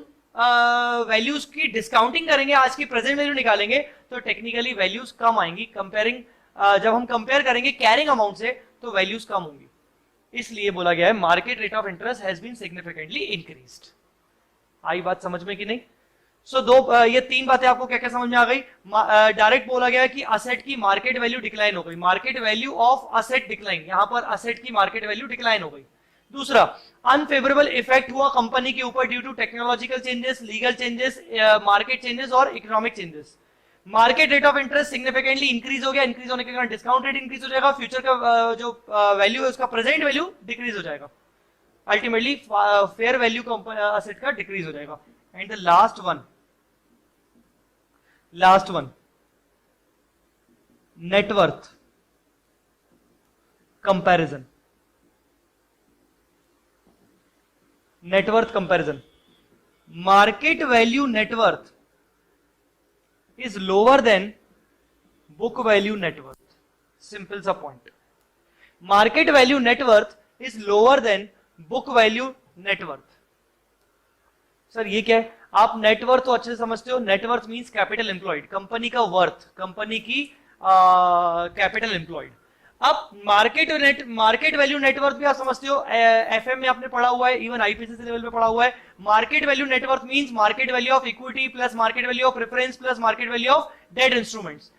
वैल्यूज की डिस्काउंटिंग करेंगे, आज की प्रेजेंट वैल्यू निकालेंगे तो टेक्निकली वैल्यूज कम आएंगी। जब हम कंपेयर करेंगे कैरिंग अमाउंट से तो वैल्यूज कम होंगी, इसलिए बोला गया है market rate of interest has been significantly increased. आई बात समझ में कि नहीं? ये तीन बातें आपको क्या क्या समझ में आ गई? डायरेक्ट बोला गया है कि असेट की मार्केट वैल्यू डिक्लाइन हो गई, market value of asset decline, यहां पर असेट की मार्केट वैल्यू डिक्लाइन हो गई। दूसरा, अनफेवरेबल इफेक्ट हुआ कंपनी के ऊपर due to technological changes, legal changes, market changes और economic changes. Market rate of interest significantly increase हो गया, इंक्रीज होने के कारण डिस्काउंट रेट इंक्रीज हो जाएगा, फ्यूचर का जो वैल्यू है उसका प्रेजेंट वैल्यू डिक्रीज हो जाएगा, अल्टीमेटली फेयर वैल्यू असेट का डिक्रीज हो जाएगा। And the last one net worth comparison. Net worth comparison, market value net worth is lower than book value net worth. Simple सा point. Market value net worth is lower than book value net worth. Sir ये क्या है? आप net worth तो अच्छे से समझते हो, net worth means capital employed, company का वर्थ, कंपनी की कैपिटल एम्प्लॉयड। अब मार्केट वैल्यू नेटवर्थ भी आप समझते हो, एफएम में आपने पढ़ा हुआ है, इवन आईपीसीसी लेवल पे पढ़ा हुआ है। Market value net worth means market value of equity plus market value of preference plus market value of debt instruments.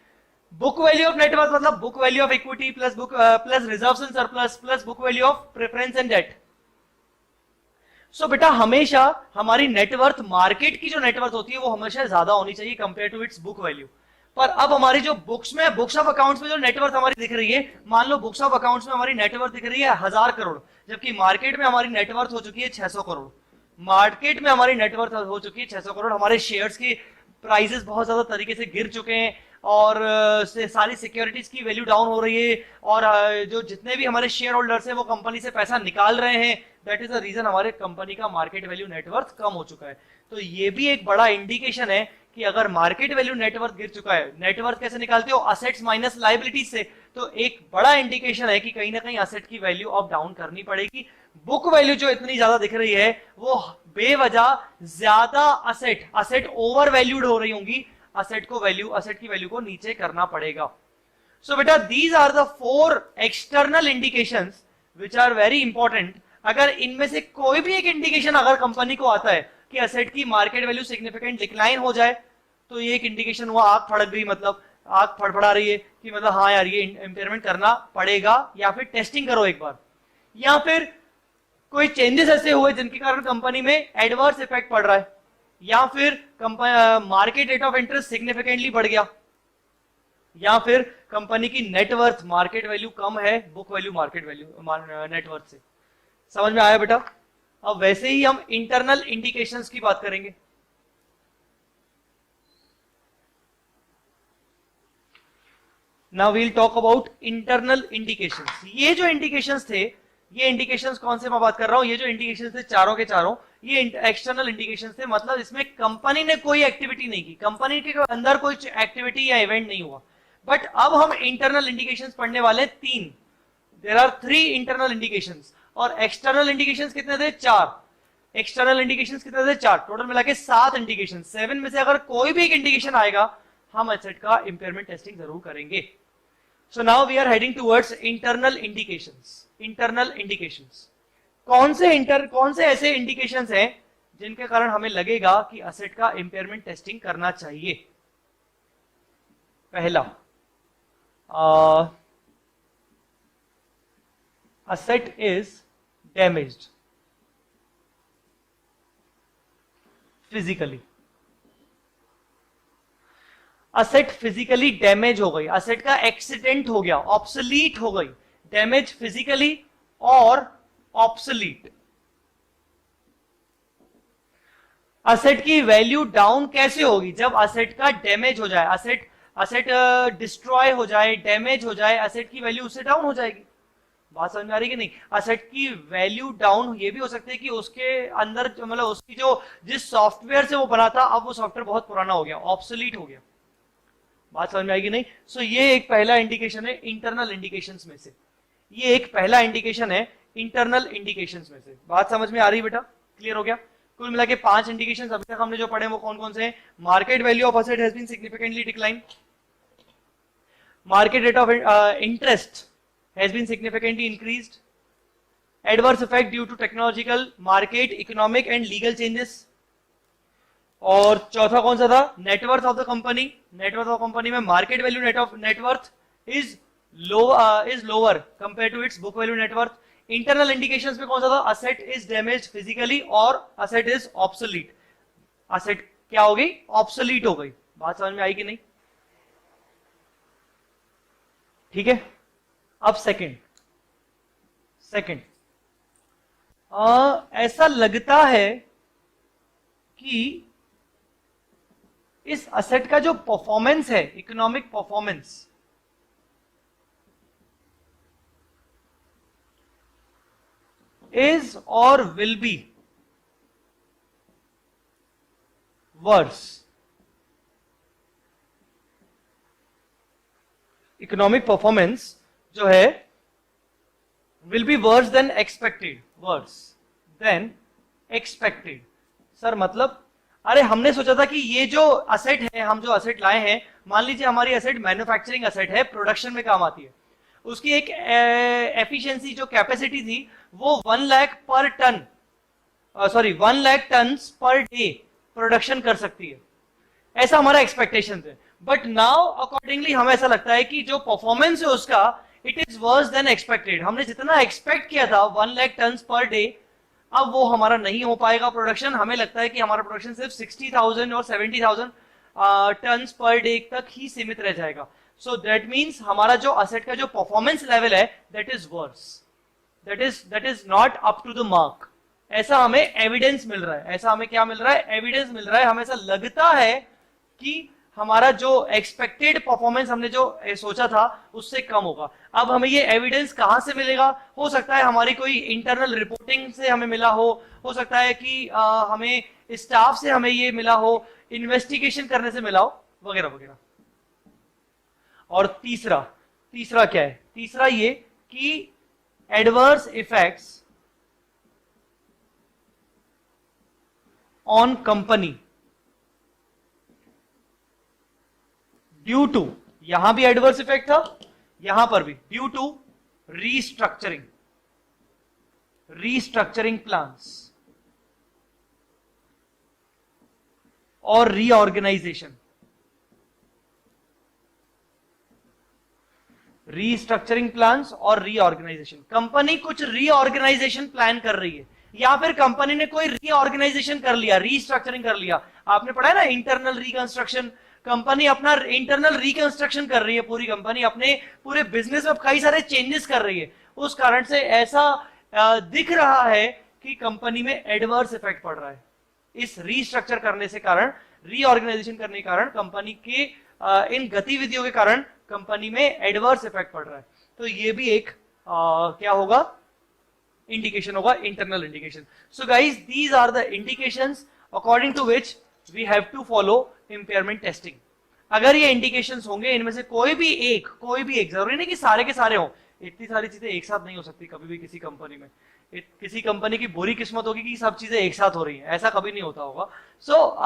Book value of net worth मतलब book value of equity plus reserves and surplus plus book value of preference and debt. So बेटा हमेशा हमारी net worth, market की जो net worth होती है वो हमेशा ज्यादा होनी चाहिए compare to its book value. पर अब हमारी जो बुक्स ऑफ अकाउंट्स में जो नेटवर्थ हमारी दिख रही है, मान लो बुक्स ऑफ अकाउंट्स में हमारी नेटवर्थ दिख रही है 1000 करोड़, जबकि मार्केट में हमारी नेटवर्थ हो चुकी है 600 करोड़। मार्केट में हमारी नेटवर्थ हो चुकी है 600 करोड़, हमारे शेयर्स के प्राइसेस बहुत ज्यादा तरीके से गिर चुके हैं और सारी सिक्योरिटीज की वैल्यू डाउन हो रही है और जो जितने भी हमारे शेयर होल्डर्स हैं वो कंपनी से पैसा निकाल रहे हैं। दैट इज द रीजन हमारे कंपनी का मार्केट वैल्यू नेटवर्थ कम हो चुका है। तो ये भी एक बड़ा इंडिकेशन है कि अगर मार्केट वैल्यू नेटवर्थ गिर चुका है, नेटवर्थ कैसे निकालते हो? असेट्स माइनस लायबिलिटीज से, तो एक बड़ा इंडिकेशन है कि कहीं ना कहीं असेट की वैल्यू अब डाउन करनी पड़ेगी। बुक वैल्यू जो इतनी ज्यादा दिख रही है वो बेवजह ज्यादा असेट ओवर वैल्यूड हो रही होंगी, असेट की वैल्यू को नीचे करना पड़ेगा। सो बेटा these are the 4 external indications which are very important. अगर इनमें से कोई भी एक इंडिकेशन अगर कंपनी को आता है कि असेट की मार्केट वैल्यू सिग्निफिकेंट डिक्लाइन हो जाए, तो ये एक इंडिकेशन हुआ आग फड़क गई, मतलब आग फड़फड़ा रही है कि मतलब हाँ यार ये इंपेयरमेंट करना पड़ेगा, या फिर टेस्टिंग करो एक बार, या फिर कोई चेंजेस ऐसे हुए जिनके कारण कंपनी में एडवर्स इफेक्ट पड़ रहा है, या फिर market rate of interest significantly बढ़ गया, या फिर कंपनी की नेटवर्थ मार्केट वैल्यू कम है book value market value net worth से। समझ में आया बेटा? अब वैसे ही हम इंटरनल इंडिकेशंस की बात करेंगे। Now we'll talk about internal indications. ये जो इंडिकेशंस थे, ये इंडिकेशंस कौन से मैं बात कर रहा हूं? ये जो इंडिकेशंस थे चारों के चारों ये एक्सटर्नल इंडिकेशंस थे, मतलब इसमें कंपनी ने कोई एक्टिविटी नहीं की, कंपनी के अंदर कोई एक्टिविटी या इवेंट नहीं हुआ। बट अब हम इंटरनल इंडिकेशंस पढ़ने वाले 3। देयर आर 3 इंटरनल इंडिकेशंस और एक्सटर्नल इंडिकेशंस कितने थे? 4। एक्सटर्नल इंडिकेशंस कितने थे? 4। टोटल मिला के 7 इंडिकेशन। 7 में से अगर कोई भी एक इंडिकेशन आएगा हम एसेट का इंपेयरमेंट टेस्टिंग जरूर करेंगे। So now we are heading towards internal indications. Internal indications कौन से ऐसे इंडिकेशंस हैं जिनके कारण हमें लगेगा कि एसेट का इंपेयरमेंट टेस्टिंग करना चाहिए? पहला, asset is damaged physically। Asset physically damage हो गई, असेट का एक्सीडेंट हो गया, ऑब्सोलीट हो गई, डैमेज फिजिकली और ऑब्सोलीट। असेट की वैल्यू डाउन कैसे होगी? जब असेट का डैमेज हो जाए, असेट डिस्ट्रॉय हो जाए, डैमेज हो जाए, असेट की वैल्यू उससे डाउन हो जाएगी। बात समझ में आ रही कि नहीं? असेट की वैल्यू डाउन ये भी हो सकती है कि उसके अंदर मतलब उसकी जो जिस सॉफ्टवेयर से वो बना था अब वो सॉफ्टवेयर बहुत पुराना हो गया, ऑब्सोलीट हो गया। बात समझ में आएगी नहीं? सो ये एक पहला इंडिकेशन है इंटरनल इंडिकेशंस में से। ये एक पहला इंडिकेशन है इंटरनल इंडिकेशंस में से। बात समझ में आ रही बेटा? क्लियर हो गया? कुल मिला के 5 इंडिकेशंस अभी तक हमने जो पढ़े वो कौन कौन से हैं? Market value of asset has been significantly decline, market rate of interest has been significantly increased. Adverse effect due to technological, market, economic and legal changes. और चौथा कौन सा था? Net worth of the company. Net worth of company में market value net worth is lower compare to its book value net worth. Internal indications में कौन सा था? असेट इज डैमेज फिजिकली और असेट इज ऑब्सोलीट. असेट क्या हो गई? ऑब्सोलीट हो गई. बात समझ में आई कि नहीं? ठीक है. अब सेकंड ऐसा लगता है कि इस असेट का जो परफॉर्मेंस है, इकोनॉमिक परफॉर्मेंस, इज और will be verse. Economic performance जो है will be worse than expected. Worse than expected. Sir मतलब, अरे हमने सोचा था कि ये जो असेट है, हम जो असेट लाए हैं, मान लीजिए हमारी असेट मैन्युफैक्चरिंग असेट है, प्रोडक्शन में काम आती है. उसकी एक एफिशिएंसी जो कैपेसिटी थी वो 1 lakh per ton, 1 lakh ton per day production कर सकती है. ऐसा हमारा एक्सपेक्टेशन है. बट नाउ अकॉर्डिंगली हमें ऐसा लगता है कि जो परफॉर्मेंस है उसका, it is worse than expected. हमने जितना एक्सपेक्ट किया था 1 लाख टन पर डे, अब वो हमारा नहीं हो पाएगा प्रोडक्शन. हमें लगता है कि हमारा प्रोडक्शन सिर्फ 60,000 और 70,000 टन पर डे तक ही सीमित रह जाएगा. सो दैट मीन्स हमारा जो असेट का जो परफॉर्मेंस लेवल है that is worse, that is not up to the mark. ऐसा हमें एविडेंस मिल रहा है. ऐसा हमें क्या मिल रहा है? एविडेंस मिल रहा है. हमें ऐसा लगता है कि हमारा जो एक्सपेक्टेड परफॉर्मेंस हमने जो सोचा था उससे कम होगा. अब हमें ये एविडेंस कहां से मिलेगा? हो सकता है हमारी कोई इंटरनल रिपोर्टिंग से हमें मिला हो सकता है कि हमें स्टाफ से हमें ये मिला हो, इन्वेस्टिगेशन करने से मिला हो, वगैरह वगैरह. और तीसरा क्या है? तीसरा ये कि adverse effects on company due to, यहां भी एडवर्स इफेक्ट था, यहां पर भी ड्यू टू रीस्ट्रक्चरिंग प्लान्स और रीऑर्गेनाइजेशन. रीस्ट्रक्चरिंग प्लान्स और रीऑर्गेनाइजेशन. कंपनी कुछ रीऑर्गेनाइजेशन प्लान कर रही है, या फिर कंपनी ने कोई रीऑर्गेनाइजेशन कर लिया, रीस्ट्रक्चरिंग कर लिया. आपने पढ़ा है ना इंटरनल रिकंस्ट्रक्शन. कंपनी अपना इंटरनल रिकंस्ट्रक्शन कर रही है. पूरी कंपनी अपने पूरे बिजनेस में कई सारे चेंजेस कर रही है. उस कारण से ऐसा दिख रहा है कि कंपनी में एडवर्स इफेक्ट पड़ रहा है. इस रीस्ट्रक्चर करने से कारण, रीऑर्गेनाइजेशन करने के कारण, कंपनी के इन गतिविधियों के कारण कंपनी में एडवर्स इफेक्ट पड़ रहा है. तो ये भी एक क्या होगा? इंडिकेशन होगा, internal indication. So guys, these are the indications according to which we have to follow impairment testing. अगर ये इंडिकेशंस होंगे, इनमें से कोई भी एक, जरूरी नहीं कि सारे के सारे हों. इतनी सारी चीजें एक साथ नहीं हो सकती कभी भी किसी कंपनी में. किसी कंपनी की बुरी किस्मत होगी कि सब चीजें एक साथ हो रही हैं, ऐसा कभी नहीं होता होगा. सो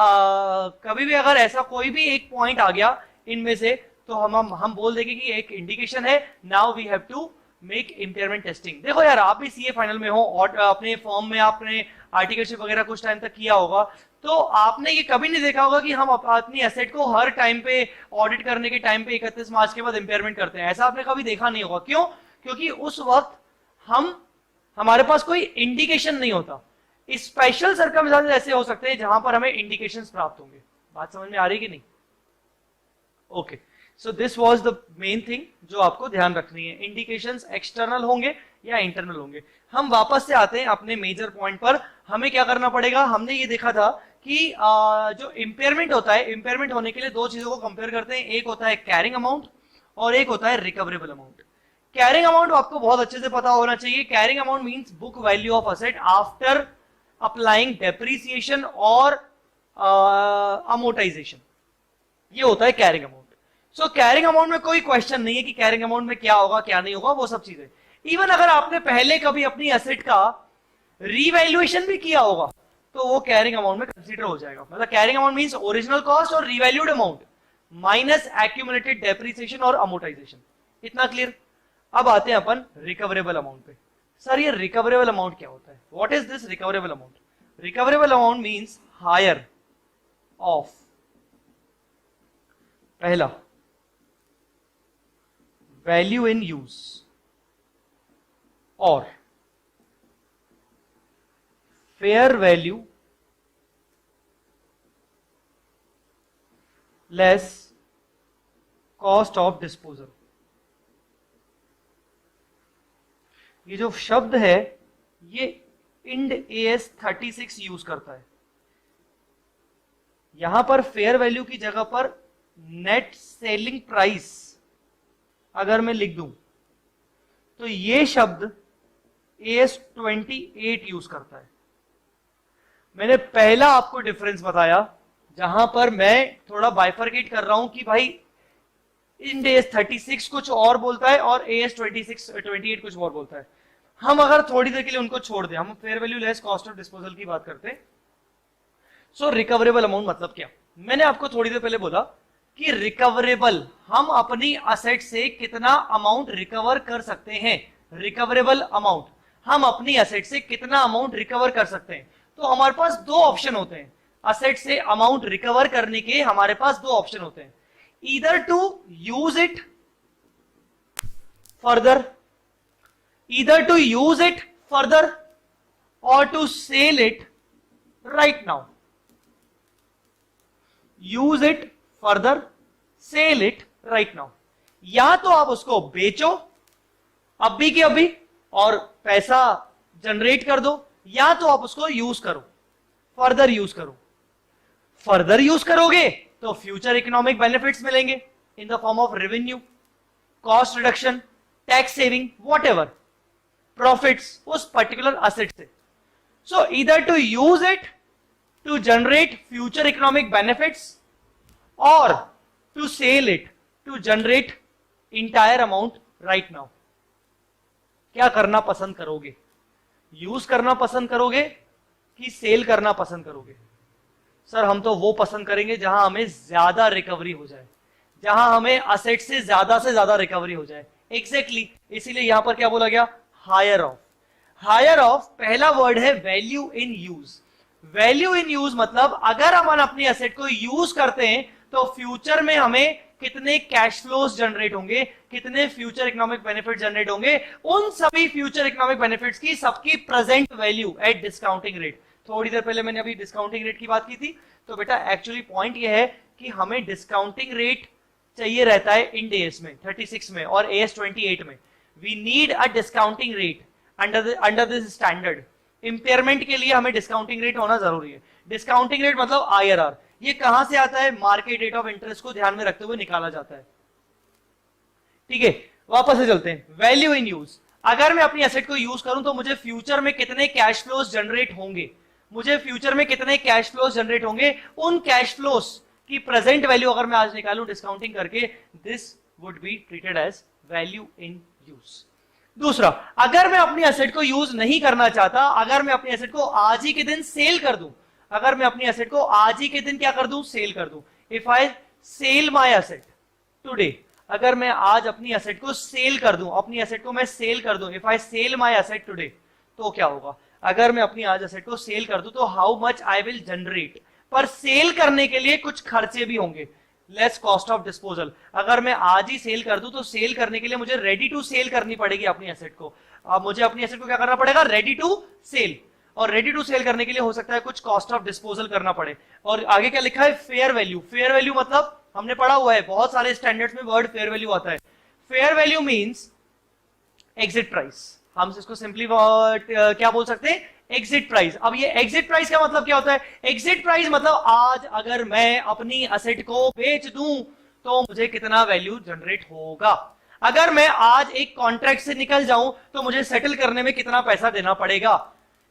कभी भी अगर ऐसा कोई भी एक पॉइंट आ गया इनमें से, तो हम बोल देंगे कि एक इंडिकेशन है. Now we have to make impairment testing. देखो यार, आप भी सीए फाइनल में हो और अपने फर्म में आपने आर्टिकलशिप वगैरह कुछ टाइम तक किया होगा, तो आपने ये कभी नहीं देखा होगा कि हम अपनी एसेट को हर टाइम पे ऑडिट करने के टाइम पे 31 मार्च के बाद इम्पेयरमेंट करते हैं. ऐसा आपने कभी देखा नहीं होगा. क्यों? क्योंकि उस वक्त हमारे पास कोई इंडिकेशन नहीं होता. स्पेशल सर्कमस्टेंसेस ऐसे हो सकते हैं जहां पर हमें इंडिकेशंस प्राप्त होंगे. बात समझ में आ रही कि नहीं? Okay. So this was the main thing जो आपको ध्यान रखनी है. इंडिकेशंस एक्सटर्नल होंगे या इंटरनल होंगे. हम वापस से आते हैं अपने मेजर पॉइंट पर. हमें क्या करना पड़ेगा? हमने ये देखा था कि जो इम्पेयरमेंट होता है, इम्पेयरमेंट होने के लिए दो चीजों को कंपेयर करते हैं. एक होता है कैरिंग अमाउंट और एक होता है रिकवरेबल अमाउंट. कैरिंग अमाउंट आपको बहुत अच्छे से पता होना चाहिए. Carrying amount means book value of asset after applying depreciation और अमोर्टाइजेशन. ये होता है कैरिंग अमाउंट. सो कैरिंग अमाउंट में कोई क्वेश्चन नहीं है कि कैरिंग अमाउंट में क्या होगा क्या नहीं होगा, वो सब चीजें. इवन अगर आपने पहले कभी अपनी एसेट का रीवैल्यूएशन भी किया होगा तो वो कैरिंग अमाउंट में कंसीडर हो जाएगा. मतलब carrying amount means original cost और revalued amount minus accumulated depreciation और अमोर्टाइजेशन. इतना क्लियर? अब आते हैं अपन रिकवरेबल अमाउंट पे। सर ये रिकवरेबल अमाउंट क्या होता है? What is this recoverable amount? Recoverable amount means higher of, पहला वैल्यू इन यूज और fair value less cost of disposal. ये जो शब्द है ये इंड AS 36 यूज करता है। यहां पर फेयर वैल्यू की जगह पर नेट सेलिंग प्राइस अगर मैं लिख दूं तो ये शब्द AS 28 यूज करता है। मैंने पहला आपको डिफरेंस बताया जहां पर मैं थोड़ा बाइफरकेट कर रहा हूं कि भाई इंड AS 36 कुछ और बोलता है और AS 28 कुछ और बोलता है। हम अगर थोड़ी देर के लिए उनको छोड़ दें, हम fair value less cost of disposal की बात करते हैं। सो रिकवरेबल अमाउंट मतलब क्या? मैंने आपको थोड़ी देर पहले बोला कि रिकवरेबल, हम अपनी असेट से कितना अमाउंट रिकवर कर सकते हैं। रिकवरेबल अमाउंट, हम अपनी असेट से कितना अमाउंट रिकवर कर सकते हैं। तो हमारे पास दो ऑप्शन होते हैं असेट से अमाउंट रिकवर करने के। हमारे पास दो ऑप्शन होते हैं, either to use it further, either to use it further or to sell it right now. Use it further, sell it right now. या तो आप उसको बेचो अभी के अभी और पैसा जनरेट कर दो, या तो आप उसको यूज करो, फर्दर यूज करो। फर्दर यूज करोगे तो फ्यूचर इकोनॉमिक बेनिफिट्स मिलेंगे in the form of revenue, cost reduction, tax saving, whatever profits उस पर्टिकुलर असेट से। So either to use it to generate future economic benefits और to sell it to generate entire amount right now. क्या करना पसंद करोगे? Use करना पसंद करोगे कि सेल करना पसंद करोगे? सर हम तो वो पसंद करेंगे जहां हमें ज्यादा रिकवरी हो जाए, जहां हमें असेट से ज्यादा रिकवरी हो जाए। एग्जैक्टली इसीलिए यहां पर क्या बोला गया? Higher of. हायर ऑफ पहला वर्ड है value in use. Value in use मतलब अगर हम अपनी एसेट को यूज करते हैं तो फ्यूचर में हमें कितने कैश फ्लोज जनरेट होंगे, कितने फ्यूचर इकोनॉमिक बेनिफिट जनरेट होंगे, उन सभी फ्यूचर इकोनॉमिक बेनिफिट्स की सबकी present value at discounting rate. थोड़ी देर पहले मैंने अभी डिस्काउंटिंग रेट की बात की थी, तो बेटा एक्चुअली पॉइंट यह है कि हमें डिस्काउंटिंग रेट चाहिए रहता है इंड AS में 36 में और AS 28 में। We need a discounting rate under this standard. Impairment के लिए हमें डिस्काउंटिंग रेट होना जरूरी है। डिस्काउंटिंग रेट मतलब IRR। ये कहां से आता है? मार्केट रेट ऑफ इंटरेस्ट को ध्यान में रखते हुए निकाला जाता है। ठीक है, वापस से चलते हैं। वैल्यू इन यूज, अगर मैं अपनी एसेट को यूज करूं तो मुझे फ्यूचर में कितने कैश फ्लोज जनरेट होंगे, मुझे फ्यूचर में कितने कैश फ्लोज जनरेट होंगे, उन कैश फ्लोज की प्रेजेंट वैल्यू अगर मैं आज निकालूं डिस्काउंटिंग करके, this would be treated as value in use. दूसरा, अगर मैं अपनी एसेट को यूज नहीं करना चाहता, अगर मैं अपनी एसेट को आज ही के दिन सेल कर दूं, अगर मैं अपनी एसेट को आज ही के दिन क्या कर दूं? सेल कर दूं। If I sell my asset today, अगर मैं आज अपनी एसेट को सेल कर दूं, अपनी एसेट को मैं सेल कर दूं, if I sell my asset today, तो क्या होगा? अगर मैं अपनी आज एसेट को सेल कर दूं तो how much I will generate. पर सेल करने के लिए कुछ खर्चे भी होंगे, लेस कॉस्ट ऑफ डिस्पोजल। अगर मैं आज ही सेल कर दूं तो सेल करने के लिए मुझे रेडी टू सेल करनी पड़ेगी अपनी एसेट को। अब मुझे अपनी एसेट को क्या करना पड़ेगा? Ready to sell. और रेडी टू सेल करने के लिए हो सकता है कुछ कॉस्ट ऑफ डिस्पोजल करना पड़े। और आगे क्या लिखा है? Fair value. फेयर वैल्यू मतलब हमने पढ़ा हुआ है, बहुत सारे स्टैंडर्ड्स में वर्ड फेयर वैल्यू आता है। Fair value means exit price. हम इसको सिंपली क्या बोल सकते हैं? Exit price. अब ये एग्जिट प्राइस का मतलब क्या होता है? एग्जिट प्राइस मतलब आज अगर मैं अपनी एसेट को बेच दूं तो मुझे कितना वैल्यू जनरेट होगा। अगर मैं आज एक कॉन्ट्रैक्ट से निकल जाऊं तो मुझे सेटल करने में कितना पैसा देना पड़ेगा।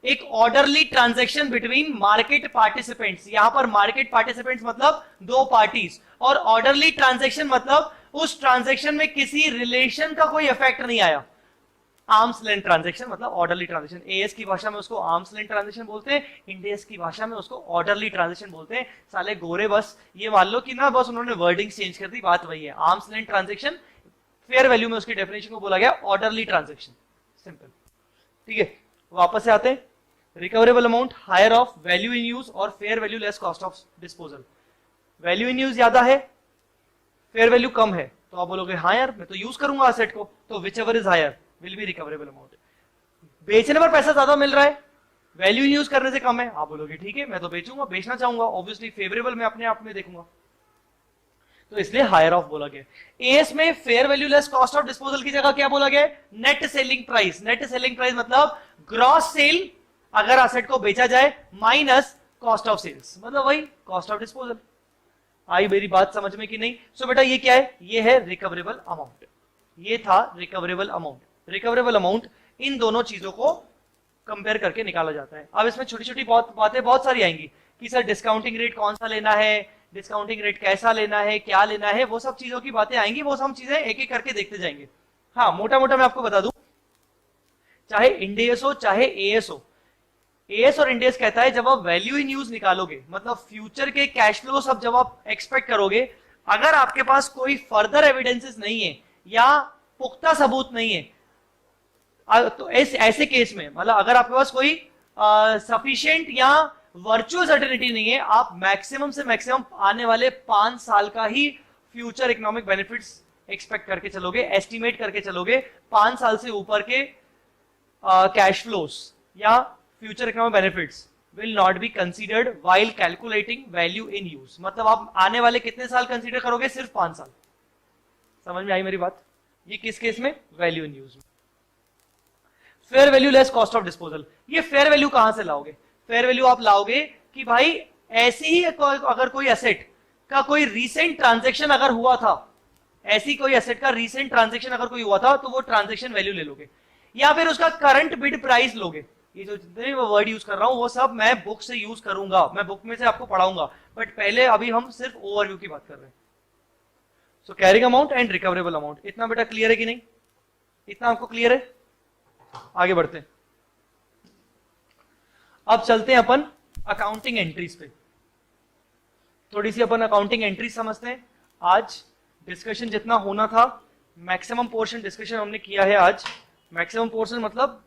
एक orderly transaction between market participants. यहां पर मार्केट पार्टिसिपेंट्स मतलब दो पार्टीज, और ऑर्डरली ट्रांजैक्शन मतलब उस ट्रांजैक्शन में किसी रिलेशन का कोई इफेक्ट नहीं आया। आर्म्स लेंथ ट्रांजैक्शन मतलब ऑर्डरली ट्रांजैक्शन। एएस की भाषा में उसको आर्म्स लेंथ ट्रांजैक्शन बोलते हैं, इंडियस की भाषा में उसको ऑर्डरली ट्रांजैक्शन बोलते हैं। साले गोरे बस ये मान लो कि ना बस उन्होंने वर्डिंग चेंज कर दी, बात वही है। Arms length transaction fair value में उसकी डेफिनेशन को बोला गया ऑर्डरली ट्रांजेक्शन, सिंपल। ठीक है, वापस से आते हैं। Recoverable amount higher of value in use और fair value less cost of disposal. Value in use ज्यादा है, फेयर वैल्यू कम है, तो आप बोलोगे हाँ यार मैं तो यूज करूंगा असेट को, तो whichever is higher will be recoverable amount. बेचने पर पैसा ज्यादा मिल रहा है, वैल्यू इन यूज करने से कम है, आप बोलोगे ठीक है मैं तो बेचूंगा, बेचना चाहूंगा, ऑब्वियसली फेवरेबल मैं अपने आप में देखूंगा, तो इसलिए हायर ऑफ बोला गया। एएस में fair value less cost of disposal की जगह क्या बोला गया? Net selling price. Net selling price मतलब ग्रॉस सेल अगर एसेट को बेचा जाए माइनस कॉस्ट ऑफ सेल्स, मतलब वही कॉस्ट ऑफ डिस्पोजल। आई मेरी बात समझ में कि नहीं? सो बेटा ये क्या है? ये है रिकवरेबल अमाउंट, ये था recoverable amount. Recoverable amount in दोनों चीजों को कंपेयर करके निकाला जाता है। अब इसमें छोटी छोटी बातें बहुत सारी आएंगी कि सर डिस्काउंटिंग रेट कौन सा लेना है, डिस्काउंटिंग रेट कैसा लेना है, क्या लेना है, वो सब चीजों की बातें आएंगी, वो सब चीजें एक एक करके देखते जाएंगे। हाँ मोटा मोटा मैं आपको बता दूं, चाहे इंडेस हो चाहे एएस हो, एएस और इंडेस कहता है जब आप वैल्यू इन यूज निकालोगे, मतलब फ्यूचर के कैश फ्लो सब जब आप एक्सपेक्ट करोगे, अगर आपके पास कोई फर्दर एविडेंसेस नहीं है या पुख्ता सबूत नहीं है, तो ऐसे केस में मतलब अगर आपके पास कोई सफिशिएंट या वर्चुअल सर्टेनिटी नहीं है, आप मैक्सिमम से मैक्सिमम आने वाले 5 साल का ही फ्यूचर इकोनॉमिक बेनिफिट्स एक्सपेक्ट करके चलोगे, एस्टिमेट करके चलोगे। 5 साल से ऊपर के कैश फ्लोस या future economic benefits will not be considered while calculating value in use. मतलब आप आने वाले कितने साल कंसीडर करोगे? सिर्फ 5 साल। समझ में आई मेरी बात? ये किस केस में? वैल्यू इन यूज में। Fair value less cost of disposal, ये फेयर वैल्यू कहां से लाओगे? फेयर वैल्यू आप लाओगे कि भाई ऐसे ही अगर कोई एसेट का कोई रीसेंट ट्रांजैक्शन अगर हुआ था, ऐसी कोई एसेट का रीसेंट ट्रांजैक्शन अगर कोई हुआ था, तो वो ट्रांजैक्शन वैल्यू ले लोगे, या फिर उसका करंट बिड प्राइस लोगे। ये जो जितने वर्ड यूज कर रहा हूं वो सब मैं बुक से यूज करूंगा, मैं बुक में से आपको पढ़ाऊंगा, बट पहले अभी हम सिर्फ ओवरव्यू की बात कर रहे हैं। So carrying amount and recoverable amount, इतना बेटा क्लियर है कि नहीं? इतना आपको क्लियर है? आगे बढ़ते हैं। अब चलते हैं अपन अकाउंटिंग एंट्रीज पे, थोड़ी सी अपन अकाउंटिंग एंट्रीज समझते हैं। आज डिस्कशन जितना होना था, मैक्सिमम पोर्शन डिस्कशन हमने किया है आज। मैक्सिमम पोर्शन मतलब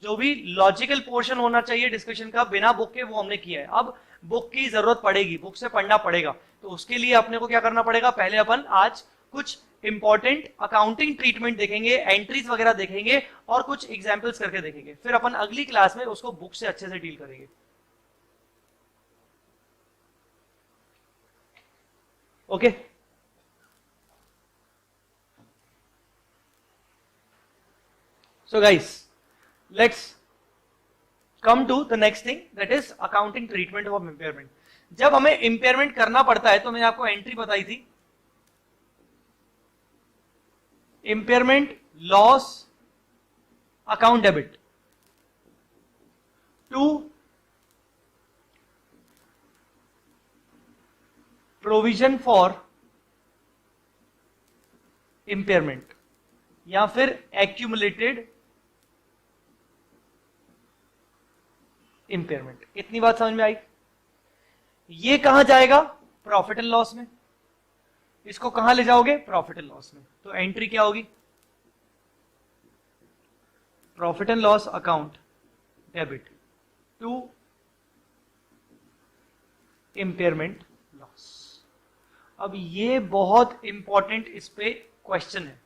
जो भी लॉजिकल पोर्शन होना चाहिए डिस्कशन का बिना बुक के, वो हमने किया है। अब बुक की जरूरत पड़ेगी, बुक से पढ़ना पड़ेगा, तो उसके लिए अपने को क्या करना पड़ेगा? पहले अपन आज कुछ इंपॉर्टेंट अकाउंटिंग ट्रीटमेंट देखेंगे, एंट्रीज वगैरह देखेंगे और कुछ एग्जांपल्स करके देखेंगे, फिर अपन अगली क्लास में उसको बुक से अच्छे से डील करेंगे। Okay so guys, let's come to the next thing, that is accounting treatment of impairment. जब हमें इंपेयरमेंट करना पड़ता है, तो मैंने आपको एंट्री बताई थी, impairment, loss, account debit. 2, provision for impairment या फिर accumulated impairment। इतनी बात समझ में आई? ये कहां जाएगा? प्रॉफिट एंड लॉस में। इसको कहां ले जाओगे? प्रॉफिट एंड लॉस में। तो एंट्री क्या होगी? Profit and loss account debit to impairment loss. अब ये बहुत इंपॉर्टेंट इस पे क्वेश्चन है।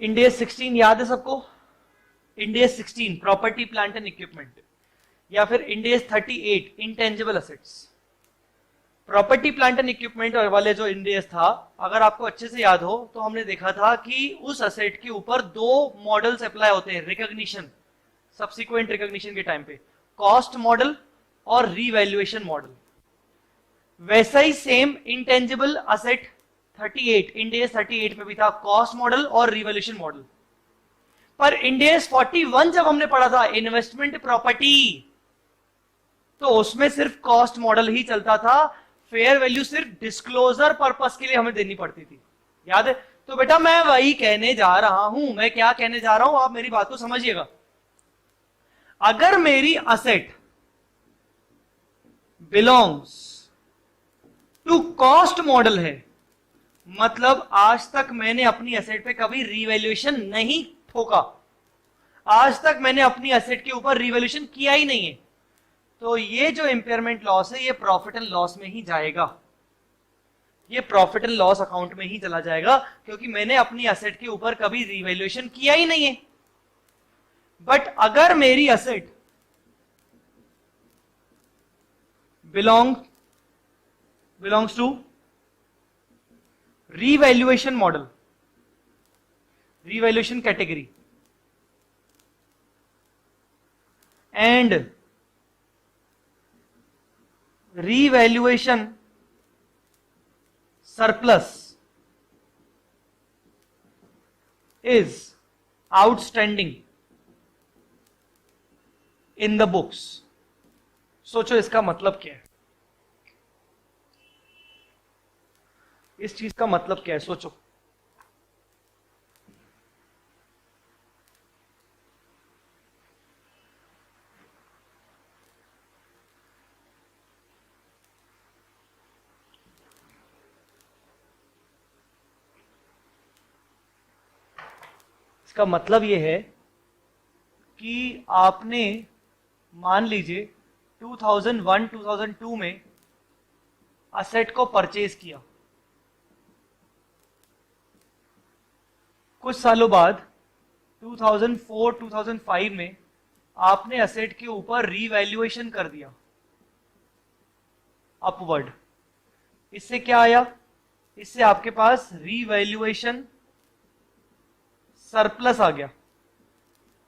इंडेस 16 याद है सबको? इंडेस 16 प्रॉपर्टी प्लांट एंड इक्विपमेंट, या फिर इंडेस 38 intangible assets. Property plant and equipment वाले जो इंडेस था, अगर आपको अच्छे से याद हो तो हमने देखा था कि उस असेट के ऊपर 2 मॉडल्स अप्लाई होते हैं रिकॉग्निशन, सब्सिक्वेंट रिकॉग्निशन के टाइम पे, कॉस्ट मॉडल और रीवैल्यूएशन मॉडल। वैसा ही सेम इंटेंजिबल असेट 38 इंडेस 38 में भी था, कॉस्ट मॉडल और रिवैल्यूएशन मॉडल। पर इंडेस 41 जब हमने पढ़ा था इन्वेस्टमेंट प्रॉपर्टी, तो उसमें सिर्फ कॉस्ट मॉडल ही चलता था, फेयर वैल्यू सिर्फ डिस्क्लोजर पर्पस के लिए हमें देनी पड़ती थी, याद है? तो बेटा मैं वही कहने जा रहा हूं। मैं क्या कहने जा रहा हूं, आप मेरी बात को समझिएगा। अगर मेरी asset belongs to cost model है, मतलब आज तक मैंने अपनी एसेट पे कभी रीवैल्यूएशन नहीं ठोका, आज तक मैंने अपनी एसेट के ऊपर रीवैल्यूएशन किया ही नहीं है, तो ये जो इंपेयरमेंट लॉस है ये प्रॉफिट एंड लॉस में ही जाएगा, ये प्रॉफिट एंड लॉस अकाउंट में ही चला जाएगा, क्योंकि मैंने अपनी एसेट के ऊपर कभी रीवैल्यूएशन किया ही नहीं है। बट अगर मेरी asset belongs to revaluation model, revaluation category, and revaluation surplus is outstanding in the books। सोचो इसका मतलब क्या है, इस चीज का मतलब क्या है, सोचो। इसका मतलब यह है कि आपने मान लीजिए 2001-2002 में असेट को परचेज किया, कुछ सालों बाद 2004-2005 में आपने असेट के ऊपर रीवैल्यूएशन कर दिया अपवर्ड। इससे क्या आया, इससे आपके पास रीवैल्यूएशन सरप्लस आ गया।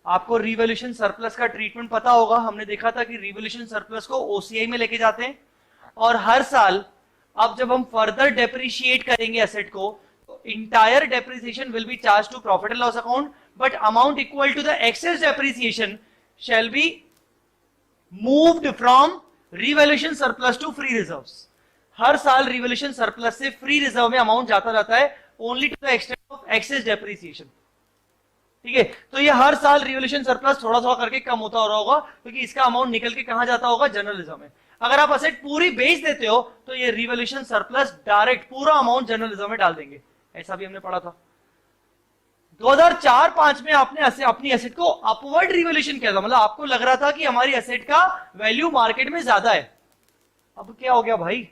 आपको रिवैल्यूएशन सरप्लस का ट्रीटमेंट पता होगा, हमने देखा था कि रिवैल्यूएशन सरप्लस को ओसीआई में लेके जाते हैं और हर साल अब जब हम फर्दर डेप्रिशिएट करेंगे एसेट को तो entire depreciation will be charge to profit and loss account, but amount equal to the excess depreciation shall be moved from revaluation surplus to free reserves. हर साल रिवैल्यूएशन सरप्लस से free reserve में amount जाता रहता है only to the extent of excess depreciation. ठीक है, तो ये हर साल रिवैल्यूएशन सरप्लस थोड़ा थोड़ा करके कम होता रहा होगा, क्योंकि इसका अमाउंट निकल के कहां जाता होगा, जनरल रिजर्व में। अगर आप असेट पूरी बेच देते हो तो ये रिवैल्यूएशन सरप्लस डायरेक्ट पूरा अमाउंट जनरल रिजर्व में डाल देंगे, ऐसा भी हमने पढ़ा था। 2004-5 में आपने अपनी एसेट को अपवर्ड रिवैल्यूएशन किया था, मतलब आपको लग रहा था कि हमारी एसेट का वैल्यू मार्केट में ज्यादा है। अब क्या हो गया भाई,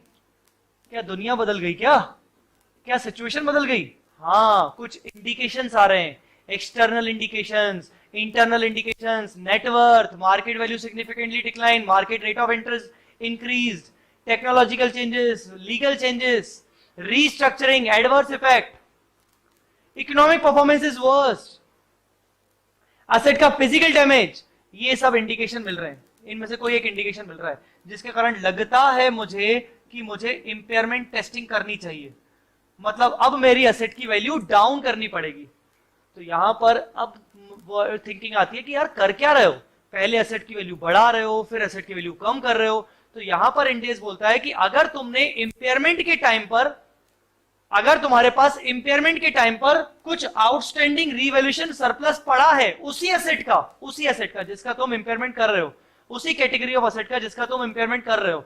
क्या दुनिया बदल गई, क्या सिचुएशन बदल गई? हाँ, कुछ इंडिकेशंस आ रहे हैं, external indications, internal indications, net worth, market value significantly declined, market rate of interest increased, technological changes, legal changes, restructuring, adverse effect, economic performance is worst, asset का physical damage, ये सब indication मिल रहे हैं। इनमें से कोई एक इंडिकेशन मिल रहा है जिसके कारण लगता है मुझे कि मुझे इंपेयरमेंट टेस्टिंग करनी चाहिए, मतलब अब मेरी एसेट की वैल्यू डाउन करनी पड़ेगी। तो यहां पर अब थिंकिंग आती है कि यार कर क्या रहे हो, पहले एसेट की वैल्यू बढ़ा रहे हो, फिर एसेट की वैल्यू कम कर रहे हो। तो यहां पर इंडेस बोलता है कि अगर तुमने इंपेयरमेंट के टाइम पर, अगर तुम्हारे पास इंपेयरमेंट के टाइम पर कुछ आउटस्टैंडिंग रिवैल्यूएशन सरप्लस पड़ा है उसी एसेट का जिसका तुम इंपेयरमेंट कर रहे हो, उसी कैटेगरी ऑफ एसेट का जिसका तुम इंपेयरमेंट कर रहे हो,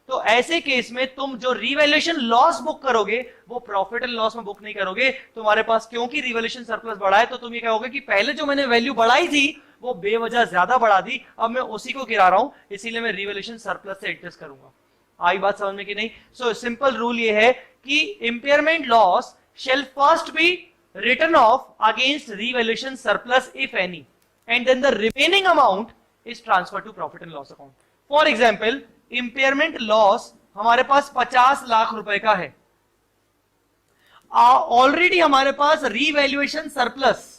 तो ऐसे केस में तुम जो रिवैल्यूएशन लॉस बुक करोगे वो प्रॉफिट एंड लॉस में बुक नहीं करोगे तुम्हारे पास, क्योंकि रिवैल्यूएशन सरप्लस बढ़ा है। तो तुम ये कहोगे कि पहले जो मैंने वैल्यू बढ़ाई थी वो बेवजह ज्यादा बढ़ा दी, अब मैं उसी को गिरा रहा हूं, इसीलिए मैं रिवैल्यूएशन सरप्लस से एडजस्ट करूंगा। आई बात समझ में कि नहीं? सो सिंपल रूल ये है कि impairment loss shall first be written off against revaluation surplus if any, and then the remaining amount is transfer to profit and loss account. For example, impairment loss हमारे पास 50 लाख रुपए का है, already हमारे पास रिवैल्यूएशन सरप्लस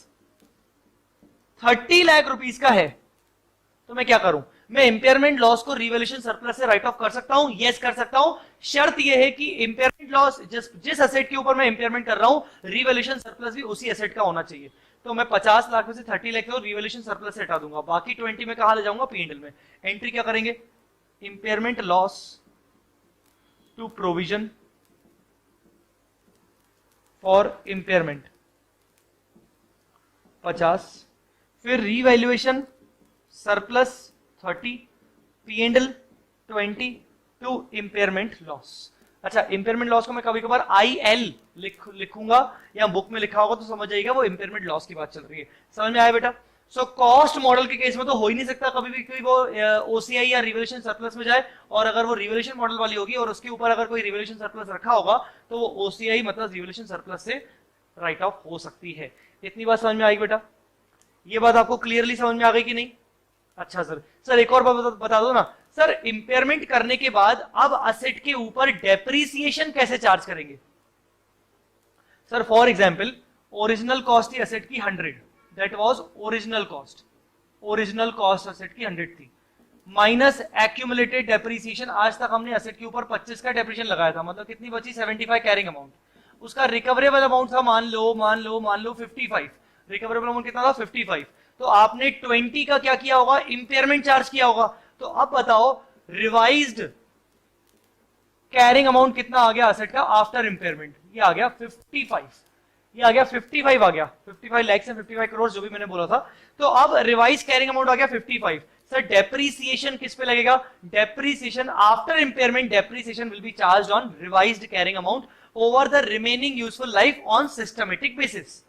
30 लाख रुपीस का है, तो मैं क्या करूं? मैं इंपेयरमेंट लॉस को रिवैल्यूएशन सरप्लस से राइट ऑफ कर सकता हूं, यस कर सकता हूं। शर्त यह है कि इंपेयरमेंट लॉस जिस एसेट के ऊपर मैं इंपेयरमेंट कर रहा हूं, रिवैल्यूएशन सरप्लस भी उसी एसेट का होना चाहिए। तो मैं 50 लाख में से 30 लाख को रिवैल्यूएशन सरप्लस से हटा दूंगा, बाकी 20 में कहां ले जाऊंगा? P&L में। एंट्री क्या करेंगे? Impairment loss to provision for impairment 50, फिर revaluation surplus 30, P&L 20 to impairment loss. अच्छा, इंपेयरमेंट लॉस को मैं कभी कभार IL लिखूंगा या बुक में लिखा होगा तो समझ जाइएगा वो इंपेयरमेंट लॉस की बात चल रही है। समझ में आया बेटा? सो कॉस्ट मॉडल के केस में तो हो ही नहीं सकता कभी भी कोई वो OCI या रिवोल्यूशन सरप्लस में जाए, और अगर वो रिवोल्यूशन मॉडल वाली होगी और उसके ऊपर अगर कोई रिवोल्यूशन सरप्लस रखा होगा तो वो OCI मतलब रिवोल्यूशन सरप्लस से राइट ऑफ हो सकती है। इतनी बात समझ में आएगी बेटा? ये बात आपको क्लियरली समझ में आ गई कि नहीं? अच्छा सर, सर एक और बात बता दो ना सर, इंपेयरमेंट करने के बाद अब असेट के ऊपर डेप्रीसिएशन कैसे चार्ज करेंगे? Sir for example, original cost थी असेट की 100, that was original cost, original cost asset की 100 थी, माइनस एक्यूमुलेटेड डेप्रीसिएशन, आज तक हमने असेट के ऊपर 25 का डेप्रीसिएशन लगाया था, मतलब कितनी बची? 75 कैरिंग अमाउंट। उसका रिकवरेबल अमाउंट था मान लो 55, रिकवरेबल अमाउंट कितना था? 55। तो आपने 20 का क्या किया होगा? इंपेयरमेंट चार्ज किया होगा। तो अब बताओ रिवाइज्ड कैरिंग अमाउंट कितना आ गया असेट का आफ्टर इंपेयरमेंट? ये आ गया 55, ये आ गया 55, आ गया 55 लाख से 55 करोड़ जो भी मैंने बोला था। तो अब रिवाइज कैरिंग अमाउंट आ गया 55। सर डेप्रीसिएशन किस पे लगेगा? Depreciation after impairment, depreciation will be charged on revised carrying amount over the remaining useful life on systematic basis.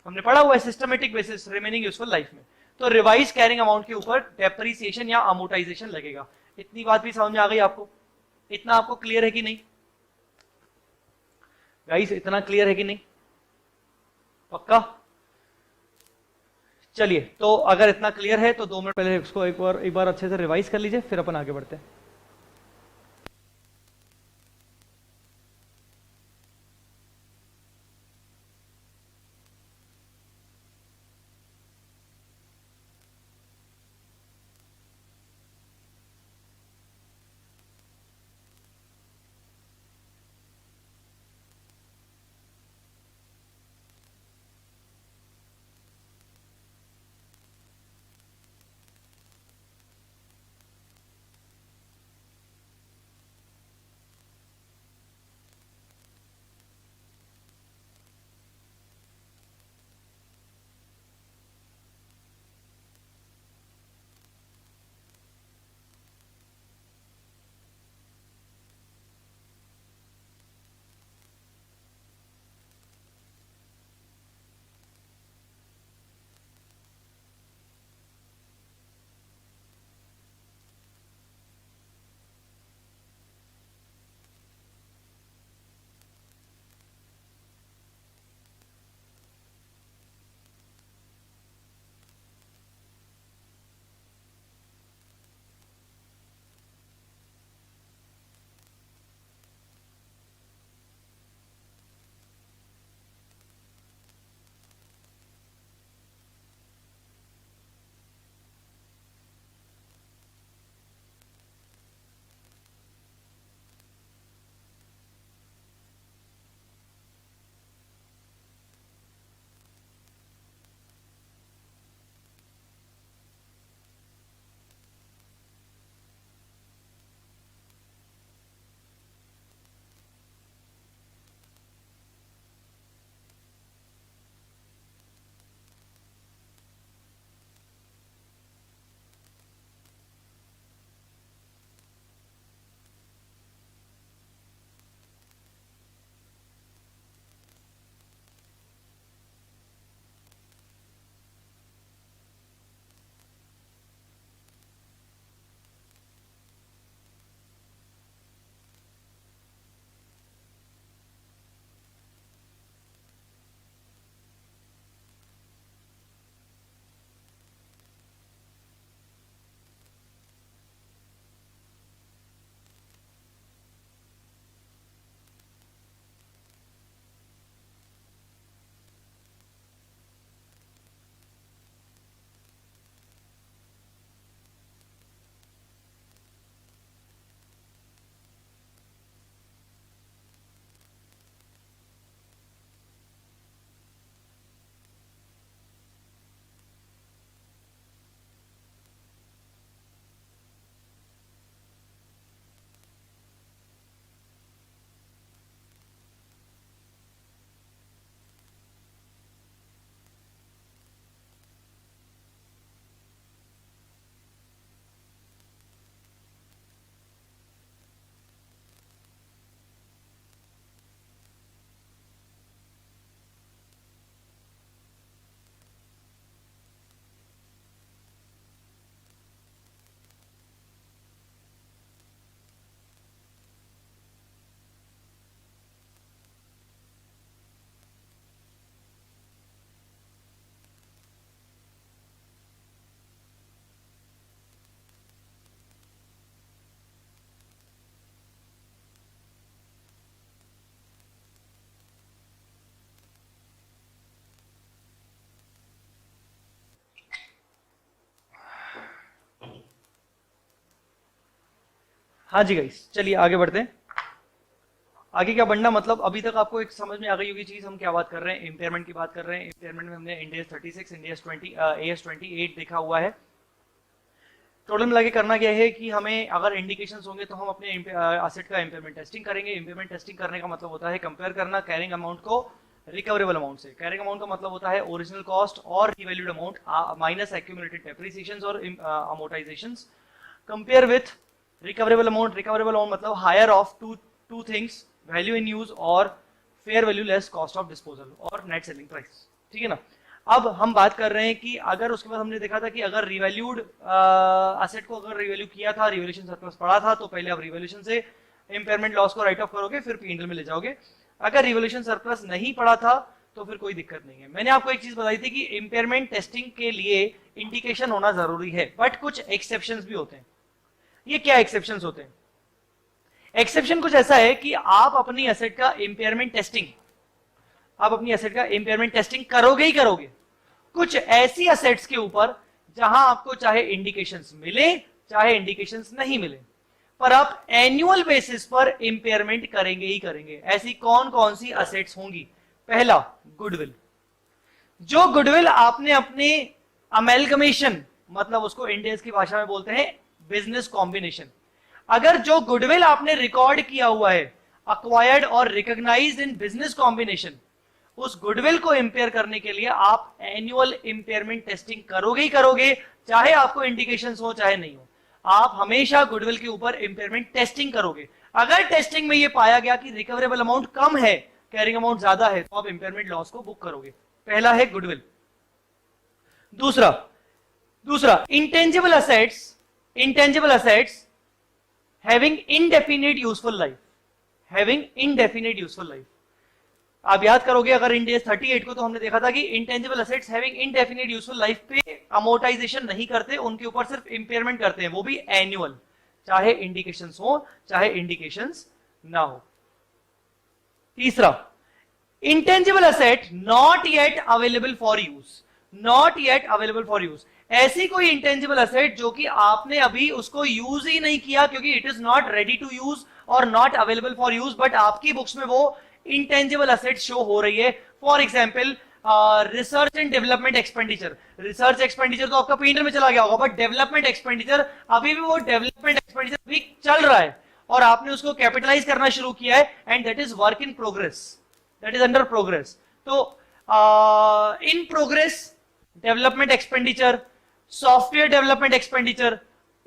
हमने पढ़ा हुआ है systematic basis remaining useful life में। तो रिवाइज कैरिंग अमाउंट के ऊपर डेप्रीसिएशन या अमोर्टाइजेशन लगेगा। इतनी बात भी समझ में आ गई आपको? इतना आपको क्लियर है कि नहीं गाइस? इतना क्लियर है कि नहीं? पक्का? चलिए, तो अगर इतना क्लियर है तो 2 मिनट पहले इसको एक बार अच्छे से रिवाइज कर लीजिए, फिर अपन आगे बढ़ते हैं। हाँ जी गाइस, चलिए आगे बढ़ते हैं। आगे क्या बढ़ना, मतलब अभी तक आपको एक समझ में आ गई होगी चीज, हम क्या बात कर रहे हैं, इम्पेयरमेंट की बात कर रहे हैं। इम्पेयरमेंट में हमने इंडेस 36, इंडेस 20, एएस 28 देखा हुआ है। टोटल मिला के करना क्या है कि हमें अगर इंडिकेशंस होंगे तो हम अपने एसेट का इम्पेयरमेंट टेस्टिंग करेंगे। इम्पेयरमेंट टेस्टिंग करने का मतलब होता है कंपेयर करना कैरिंग अमाउंट को रिकवरेबल अमाउंट से। कैरिंग अमाउंट का मतलब होता है ओरिजिनल कॉस्ट और revalued amount minus accumulated depreciations और amortisations, compare with recoverable amount. Recoverable amount मतलब higher of two things, value in use और fair value less cost of disposal और नेट सेलिंग प्राइस। ठीक है ना। अब हम बात कर रहे हैं कि अगर उसके बाद हमने देखा था कि अगर रिवैल्यूड एसेट को अगर रिवैल्यू किया था, रिवैल्यूएशन सरप्लस पड़ा था, तो पहले आप रिवैल्यूएशन से इंपेयरमेंट लॉस को राइट ऑफ करोगे, फिर पी&एल में ले जाओगे। अगर रिवैल्यूएशन सरप्लस नहीं पड़ा था तो फिर कोई दिक्कत नहीं है। मैंने आपको एक चीज बताई थी कि इंपेयरमेंट टेस्टिंग के लिए इंडिकेशन होना जरूरी है, बट कुछ एक्सेप्शंस भी होते हैं। ये क्या एक्सेप्शंस होते हैं? एक्सेप्शन कुछ ऐसा है कि आप अपनी एसेट का इंपेयरमेंट टेस्टिंग, आप अपनी एसेट का इंपेयरमेंट टेस्टिंग करोगे ही करोगे कुछ ऐसी एसेट्स के ऊपर जहां आपको चाहे इंडिकेशंस मिले चाहे इंडिकेशंस नहीं मिले, पर आप एनुअल बेसिस पर इंपेयरमेंट करेंगे ही करेंगे। ऐसी कौन कौन सी एसेट्स होंगी? पहला, गुडविल। जो गुडविल आपने अपने अमेलगमेशन, मतलब उसको इंडियंस की भाषा में बोलते हैं बिजनेस कॉम्बिनेशन, अगर जो गुडविल आपने रिकॉर्ड किया हुआ है अक्वायर्ड और रिकॉग्नाइज्ड इन बिजनेस कॉम्बिनेशन, उस गुडविल को इंपेयर करने के लिए आप एनुअल इंपेयरमेंट टेस्टिंग करोगे ही करोगे, चाहे आपको इंडिकेशंस हो चाहे नहीं हो। आप हमेशा गुडविल के ऊपर इंपेयरमेंट टेस्टिंग करोगे। अगर टेस्टिंग में यह पाया गया कि रिकवरेबल अमाउंट कम है, कैरिंग अमाउंट ज्यादा है, तो आप इंपेयरमेंट लॉस को बुक करोगे। पहला है गुडविल। दूसरा दूसरा intangible assets, intangible assets having indefinite useful life, having indefinite useful life. आप याद करोगे अगर इंडेस 38 को, तो हमने देखा था कि intangible assets having indefinite useful life पे अमोर्टाइजेशन नहीं करते, उनके ऊपर सिर्फ इंपेयरमेंट करते हैं, वो भी एनुअल, चाहे इंडिकेशंस हो चाहे इंडिकेशंस ना हो। तीसरा, intangible asset not yet available for use, not yet available for use. ऐसी कोई इंटेंजिबल असेट जो कि आपने अभी उसको यूज ही नहीं किया क्योंकि it is not ready to use और not available for use, but आपकी बुक्स में वो इंटेंजिबल असेट शो हो रही है। For example research and development expenditure. Research expenditure तो आपका पी&एल में चला गया होगा, बट डेवलपमेंट एक्सपेंडिचर अभी भी वो डेवलपमेंट एक्सपेंडिचर भी चल रहा है और आपने उसको कैपिटलाइज करना शुरू किया है, and that is work in progress, that is under progress. तो in progress development expenditure, software development expenditure,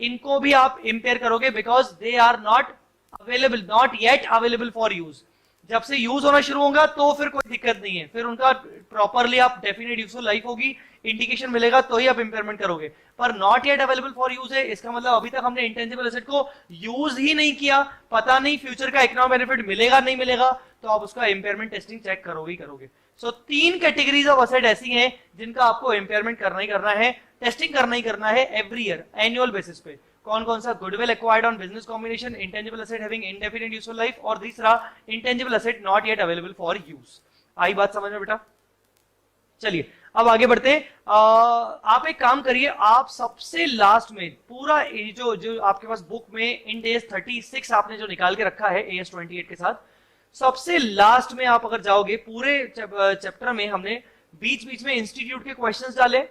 इनको भी आप इंपेयर करोगे because they are not available, not yet available for use. जब से यूज होना शुरू होगा तो फिर कोई दिक्कत नहीं है, फिर उनका प्रॉपरली आप डेफिनेट यूजफुल लाइफ होगी, इंडिकेशन मिलेगा तो ही आप इंपेयरमेंट करोगे। पर not yet available for use है, इसका मतलब अभी तक हमने इंटेंजिबल एसेट को यूज ही नहीं किया, पता नहीं फ्यूचर का इकोनॉमिक बेनिफिट मिलेगा नहीं मिलेगा, तो आप उसका इंपेयरमेंट टेस्टिंग चेक करोगे ही करोगे। सो तीन कैटेगरीज ऑफ एसेट ऐसी हैं जिनका आपको इंपेयरमेंट करना ही करना है, टेस्टिंग करना ही करना है एवरी ईयर एनुअल बेसिस पे। कौन कौन सा? Goodwill acquired on business combination, intangible asset having indefinite useful life, और तीसरा intangible asset not yet available for use. आई बात समझ में बेटा? चलिए अब आगे बढ़ते हैं। आप एक काम करिए, आप सबसे लास्ट में पूरा जो जो आपके पास बुक में इंडेस 36 आपने जो निकाल के रखा है एएस 28 के साथ, सबसे लास्ट में आप अगर जाओगे, पूरे चैप्टर में हमने बीच बीच में इंस्टीट्यूट के क्वेश्चंस डाले।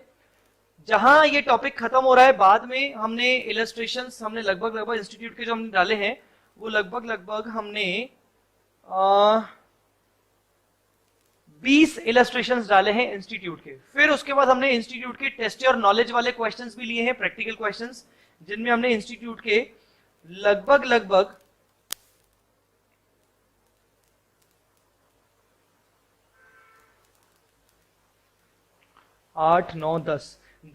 जहां ये टॉपिक खत्म हो रहा है बाद में हमने इलस्ट्रेशंस, हमने लगभग इंस्टीट्यूट के जो हमने डाले हैं वो लगभग हमने 20 इलस्ट्रेशंस डाले हैं इंस्टीट्यूट के। फिर उसके बाद हमने इंस्टीट्यूट के टेस्ट और नॉलेज वाले क्वेश्चंस भी लिए हैं, प्रैक्टिकल क्वेश्चंस, जिनमें हमने इंस्टीट्यूट के लगभग 8 9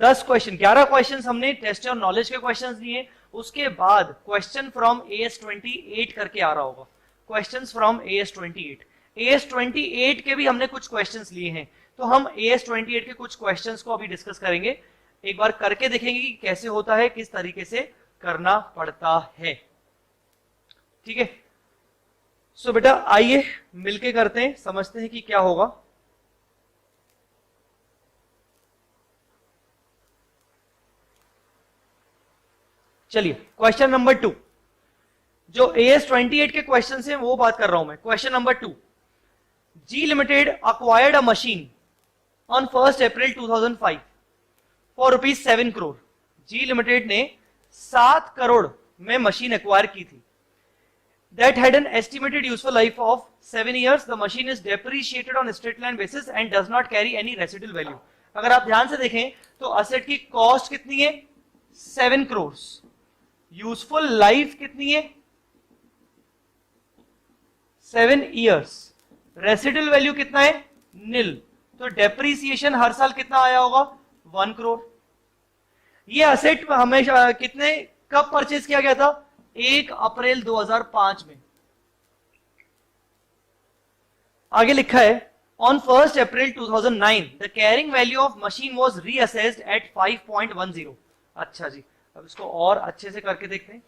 10 क्वेश्चन, 11 क्वेश्चन हमने टेस्ट और नॉलेज के क्वेश्चंस लिए। उसके बाद क्वेश्चन फ्रॉम एएस 28 करके आ रहा होगा, क्वेश्चंस फ्रॉम एएस 28। एएस 28 के भी हमने कुछ क्वेश्चंस लिए हैं, तो हम एएस 28 के कुछ क्वेश्चंस को अभी डिस्कस करेंगे, एक बार करके देखेंगे कि कैसे होता है, किस तरीके से करना पड़ता है। ठीक है, सो बेटा आइए मिलके करते हैं, समझते हैं कि क्या होगा। चलिए क्वेश्चन नंबर 2, जो AS28 के क्वेश्चन है वो बात कर रहा हूं मैं। Question number 2, G limited acquired a machine on 1 April 2005 for ₹7 crore. G limited ने 7 करोड़ में मशीन एक्वायर की थी। That had an estimated useful life of 7 years. The machine is depreciated on a straight line basis and does not carry any residual value. अगर आप ध्यान से देखें तो असेट की कॉस्ट कितनी है? 7 करोड़। यूजफुल लाइफ कितनी है? 7 इयर्स। रेसिडुअल वैल्यू कितना है? नील। तो डेप्रीसिएशन हर साल कितना आया होगा? 1 करोड़। ये असेट हमेशा कितने कब परचेज किया गया था? 1 अप्रैल 2005 में। आगे लिखा है on 1 April 2009 the carrying value of machine was reassessed at 5.10। अच्छा जी, अब इसको और अच्छे से करके देखते हैं।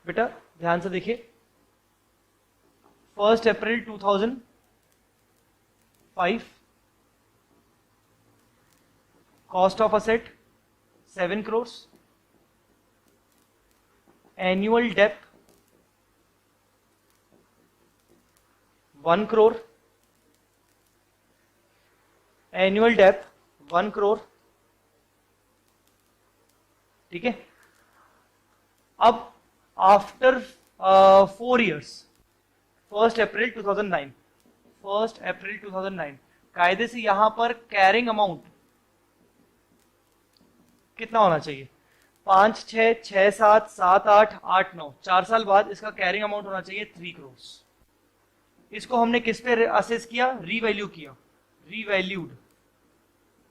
बेटा ध्यान से देखिए, 1 April 2005 cost of asset 7 crore, annual depth 1 crore, annual depth 1 crore. ठीक है, अब आफ्टर 4 इयर्स 1 अप्रैल 2009, 1 अप्रैल 2009 कायदे से यहां पर कैरिंग अमाउंट कितना होना चाहिए? 5, 6, 6, 7, 7, 8, 8, 9, 4 साल बाद इसका कैरिंग अमाउंट होना चाहिए 3 करोड़। इसको हमने किस पे असेस किया? रीवैल्यू किया, रीवैल्यूड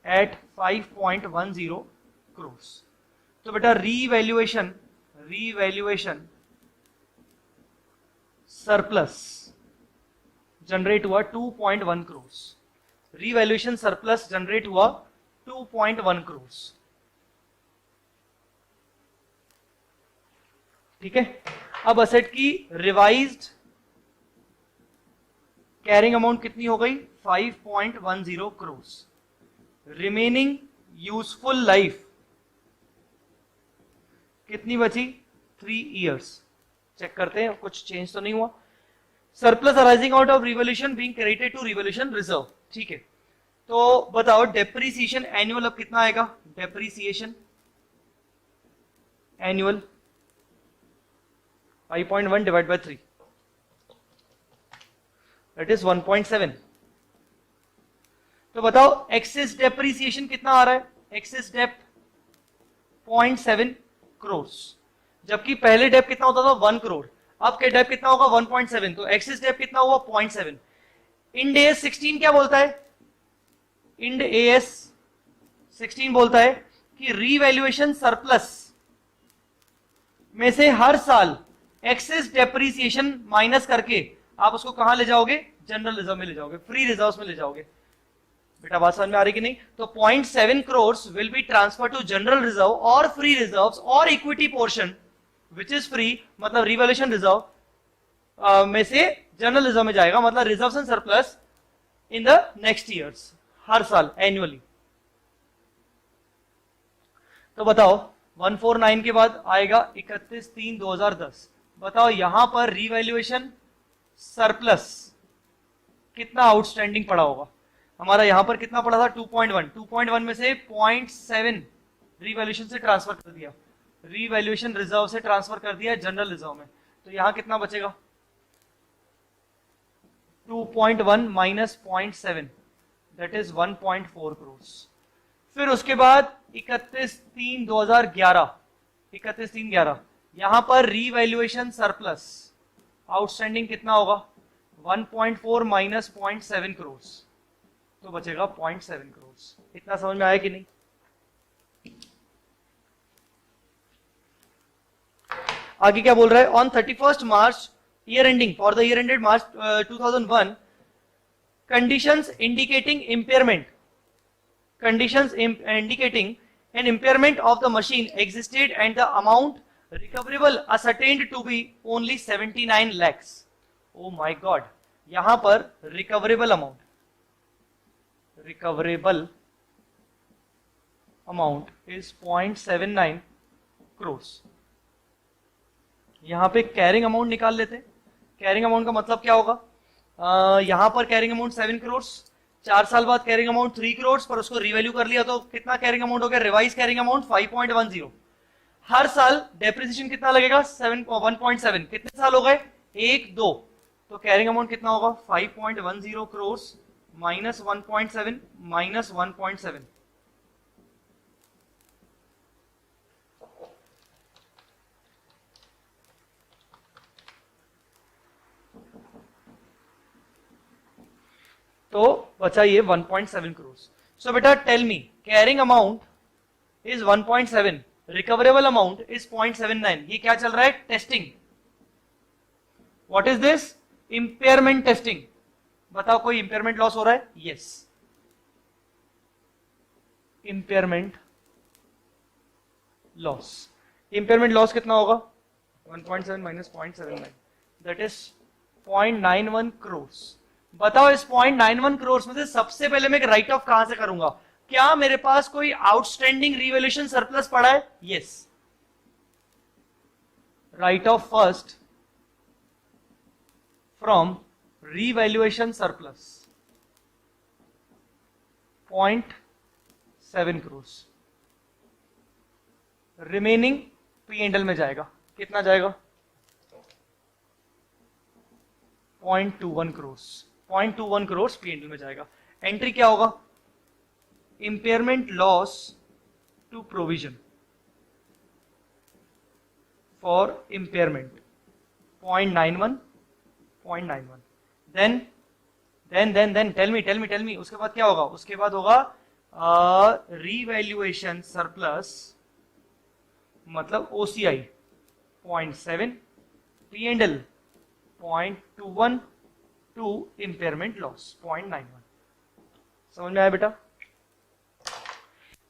एट 5.10 करोड़। तो बेटा रीवैल्यूएशन सरप्लस जनरेट हुआ 2.1 करोड़। रीवैल्यूएशन सरप्लस जनरेट हुआ 2.1 करोड़। ठीक है, अब असेट की रिवाइज्ड कैरिंग अमाउंट कितनी हो गई? 5.10 करोड़। रिमेनिंग यूजफुल लाइफ कितनी बची? 3 इयर्स। चेक करते हैं कुछ चेंज तो नहीं हुआ। Surplus arising out of revolution being credited to revolution reserve. ठीक है, तो बताओ डेप्रीसिएशन एनुअल अब कितना आएगा? Depreciation annual 5.1 divide by 3 that is 1.7। तो बताओ एक्सेस डेप्रीसिएशन कितना आ रहा है? एक्सेस डेप 0.7 करोड़, जबकि पहले डेप कितना होता था? 1 करोड़। अब के डेप कितना होगा? 1.7। तो एक्सेस डेप कितना हुआ? 0.7। इंड एएस 16 क्या बोलता है? इंड एएस 16 बोलता है कि रीवैल्यूएशन सरप्लस में से हर साल एक्सेस डेप्रीसिएशन माइनस करके आप उसको कहां ले जाओगे? जनरल रिजर्व में ले जाओगे, फ्री रिजर्व्स में ले जाओगे। बेटा बात समझ में आ रही कि नहीं? तो 0.7 crore will be transfer to general reserve और फ्री रिजर्व्स और equity portion which is free, मतलब रिवैल्यूएशन रिजर्व में से जनरल रिजर्व में जाएगा, मतलब reserves and surplus in the next years, हर साल एनुअली। तो बताओ 149 के बाद आएगा 31/3/2010। बताओ यहां पर रिवैल्यूएशन सरप्लस कितना आउटस्टैंडिंग पड़ा होगा? हमारा यहां पर कितना पड़ा था? 2.1। 2.1 में से 0.7 रिवैल्यूएशन से ट्रांसफर कर दिया, रिवैल्यूएशन रिजर्व से ट्रांसफर कर दिया जनरल रिजर्व में। तो यहां कितना बचेगा? 2.1 माइनस 0.7 दैट इज 1.4 करोड़। फिर उसके बाद 31/3/2011, 31/3/11 यहां पर रिवैल्यूएशन सरप्लस आउटस्टैंडिंग कितना होगा? 1.4 माइनस 0.7 करोड़, तो बचेगा 0.7 करोड़। इतना समझ में आया कि नहीं? आगे क्या बोल रहा है? On 31 March year ending, for the year ended March 2001, conditions indicating impairment, conditions indicating an impairment of the machine existed and the amount recoverable ascertained to be only 79 lakhs. Oh my god, यहां पर recoverable amount recoverable amount is 0.79 crores। यहां पे carrying amount निकाल लेते हैं। Carrying amount का मतलब क्या होगा? यहां पर कैरिंग अमाउंट 7 crores, 4 साल बाद कैरिंग अमाउंट 3 crores, पर उसको रिवैल्यू कर लिया तो कितना कैरिंग अमाउंट हो गया? Revise carrying amount 5.10। हर साल डेप्रिसिएशन कितना लगेगा? 1.7। कितने साल हो गए? 1 2। तो कैरिंग अमाउंट कितना होगा? 5.10 crores माइनस 1.7 माइनस 1.7। तो बचा ये 1.7 crores। सो बेटा tell me, carrying amount is 1.7, recoverable amount is 0.79। ये क्या चल रहा है? Testing. What is this? Impairment testing. बताओ कोई इंपेयरमेंट लॉस हो रहा है? Yes, impairment loss. Impairment loss कितना होगा? 1.7 माइनस 0.79, दैट इज 0.91 crores। बताओ इस 0.91 crores में से सबसे पहले मैं एक राइट ऑफ कहां से करूंगा? क्या मेरे पास कोई आउटस्टैंडिंग रिवैल्यूएशन सरप्लस पड़ा है? Yes, right of first from revaluation surplus 0.7 crores। Remaining P&L में जाएगा। कितना जाएगा? 0.21 crores। 0.21 crores P&L में जाएगा। एंट्री क्या होगा? Impairment loss to provision for impairment 0.91। Then tell me उसके बाद क्या होगा? उसके बाद होगा रीवैल्यूएशन सरप्लस, मतलब OCI 0.7, P&L 0.21 to impairment loss 0.91। समझ में आया बेटा?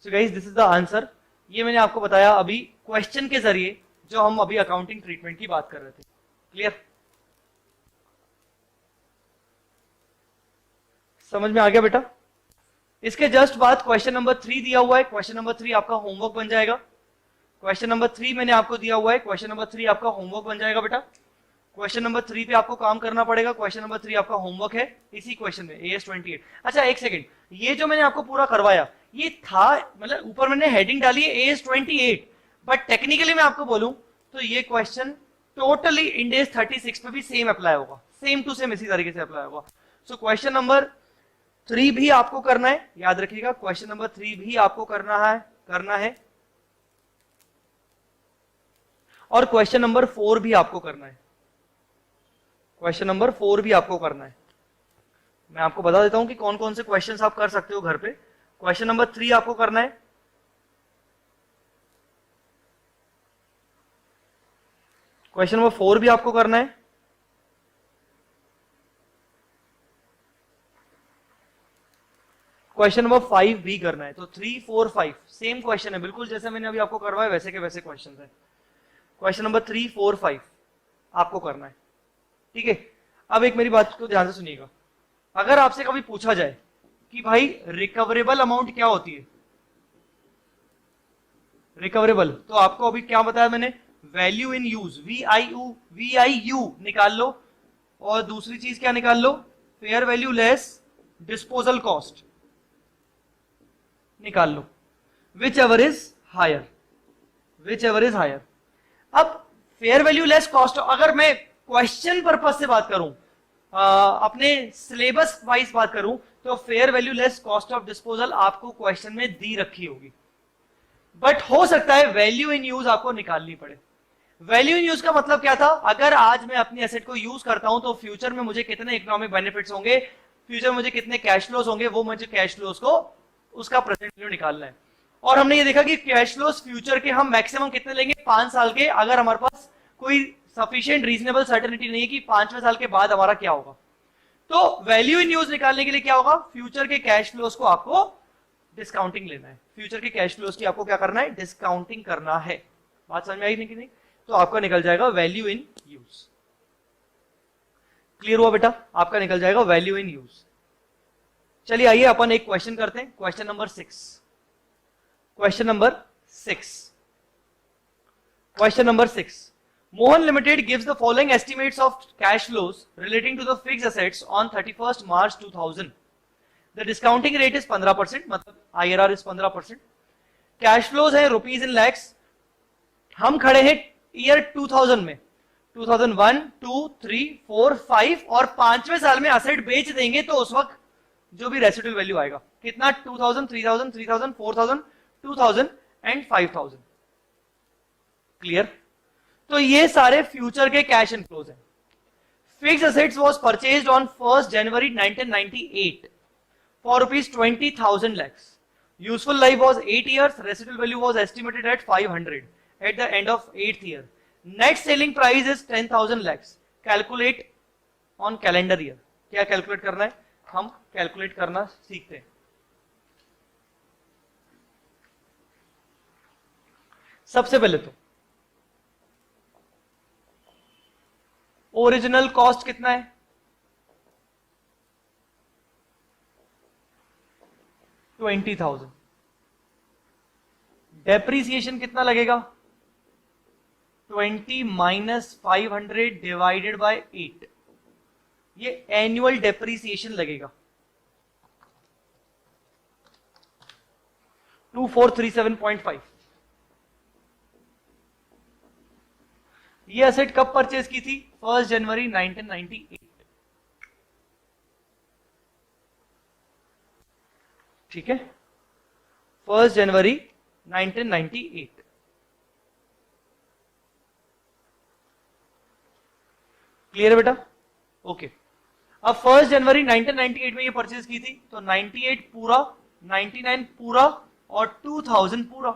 So guys this is the answer. ये मैंने आपको बताया अभी क्वेश्चन के जरिए, जो हम अभी अकाउंटिंग ट्रीटमेंट की बात कर रहे थे। क्लियर? समझ में आ गया बेटा? इसके जस्ट बाद क्वेश्चन नंबर 3 दिया हुआ है। क्वेश्चन नंबर 3 आपका होमवर्क बन जाएगा। क्वेश्चन नंबर 3 मैंने आपको दिया हुआ है। क्वेश्चन नंबर 3 आपका होमवर्क बन जाएगा बेटा। क्वेश्चन नंबर 3 पे आपको काम करना पड़ेगा। क्वेश्चन नंबर 3 आपका होमवर्क है इसी क्वेश्चन में, AS 28। अच्छा एक सेकंड, ये जो मैंने आपको पूरा करवाया ये था, मतलब ऊपर मैंने हेडिंग डाली है AS 28, बट टेक्निकली मैं आपको बोलूं तो ये क्वेश्चन टोटली इंडेस 36 पे भी सेम अप्लाई होगा, सेम टू सेम इसी तरीके से अप्लाई होगा। सो क्वेश्चन नंबर 3 भी आपको करना है, याद रखिएगा क्वेश्चन नंबर 3 भी आपको करना है और क्वेश्चन नंबर 4 भी आपको करना है। क्वेश्चन नंबर 4 भी आपको करना है। मैं आपको बता देता हूं कि कौन कौन से क्वेश्चंस आप कर सकते हो घर पे। क्वेश्चन नंबर 3 आपको करना है, क्वेश्चन नंबर 4 भी आपको करना है, क्वेश्चन नंबर 5 भी करना है। तो 3 4 5 सेम क्वेश्चन है, बिल्कुल जैसे मैंने अभी आपको करवाया वैसे के वैसे क्वेश्चन है। क्वेश्चन नंबर 3 4 5 आपको करना है, ठीक है। अब एक मेरी बात को ध्यान से सुनिएगा, अगर आपसे कभी पूछा जाए कि भाई रिकवरेबल अमाउंट क्या होती है, रिकवरेबल, तो आपको अभी क्या बताया मैंने? वैल्यू इन यूज, VIU निकाल लो, और दूसरी चीज क्या निकाल लो? Fair value less disposal cost निकाल लो, विच एवर इज हायर, अब फेयर वैल्यू लेस कॉस्ट, अगर मैं क्वेश्चन पर्पज से बात करूं, अपने सिलेबस वाइज बात करूं, तो fair value less cost of disposal आपको क्वेश्चन में दी रखी होगी, बट हो सकता है वैल्यू इन यूज आपको निकालनी पड़े। वैल्यू इन यूज का मतलब क्या था? अगर आज मैं अपनी एसेट को यूज करता हूं तो फ्यूचर में मुझे कितने इकोनॉमिक बेनिफिट्स होंगे, फ्यूचर में मुझे कितने कैश फ्लोज होंगे, वो मुझे कैश फ्लोज को उसका प्रेजेंट वैल्यू निकालना है। और हमने ये देखा कि कैश फ्लोज फ्यूचर के हम मैक्सिमम कितने लेंगे? 5 साल के, अगर हमारे पास कोई सफिशिएंट रीजनेबल सर्टेनिटी नहीं है कि 5वें साल के बाद हमारा क्या होगा। तो वैल्यू इन यूज निकालने के लिए क्या होगा? फ्यूचर के कैश फ्लोज को आपको डिस्काउंटिंग लेना है, फ्यूचर के कैश फ्लोज की आपको क्या करना है? डिस्काउंटिंग करना है। बात समझ में आई कि नहीं? तो आपका निकल जाएगा वैल्यू इन यूज। क्लियर हुआ बेटा? आपका निकल जाएगा वैल्यू इन यूज। चलिए आइए अपन एक क्वेश्चन करते हैं, question number 6। Question number 6, question number 6, Mohan Limited gives the following estimates of cash flows relating to the fixed assets on 31st March 2000. The discounting rate is 15%, मतलब IRR is 15%. Cash flows है rupees in lakhs. हम खड़े हैं year 2000 में, 2001, 2, 3, 4, 5 और 5वें साल में असेट बेच देंगे तो उस वक्त जो भी रेसिडुअल वैल्यू आएगा कितना, 2000, 3000, 3000, 4000, 2000 एंड 5000। क्लियर? तो ये सारे फ्यूचर के कैश इनफ्लोज हैं। Fixed assets was purchased on 1st January 1998 for rupees 20,000 lakhs. Useful life was 8 years. Residual value was estimated at 500 at the end of 8th year. Net selling price is 10,000 lakhs. Calculate on calendar year. क्या calculate करना है? हम calculate करना सीखते हैं। सबसे पहले तो ओरिजिनल कॉस्ट कितना है? 20,000। डेप्रीसिएशन कितना लगेगा? 20 माइनस 500 डिवाइडेड बाय 8। ये एनुअल डेप्रीसिएशन लगेगा 2437.5। ये असेट कब परचेज की थी? 1st January 1998। ठीक है, 1st January 1998। क्लियर है बेटा? ओके। अब 1st January 1998 में ये परचेज की थी तो 98 पूरा, 99 पूरा और 2000 पूरा,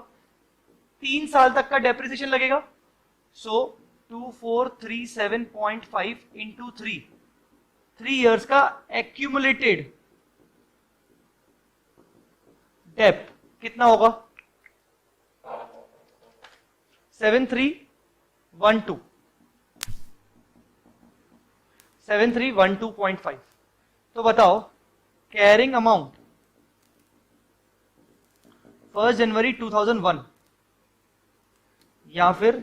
3 साल तक का डेप्रिसिएशन लगेगा। सो 2437.5 इंटू 3 इयर्स का एक्यूमुलेटेड डेप कितना होगा? 7312, 7312.5। तो बताओ कैरिंग अमाउंट 1st January 2001 या फिर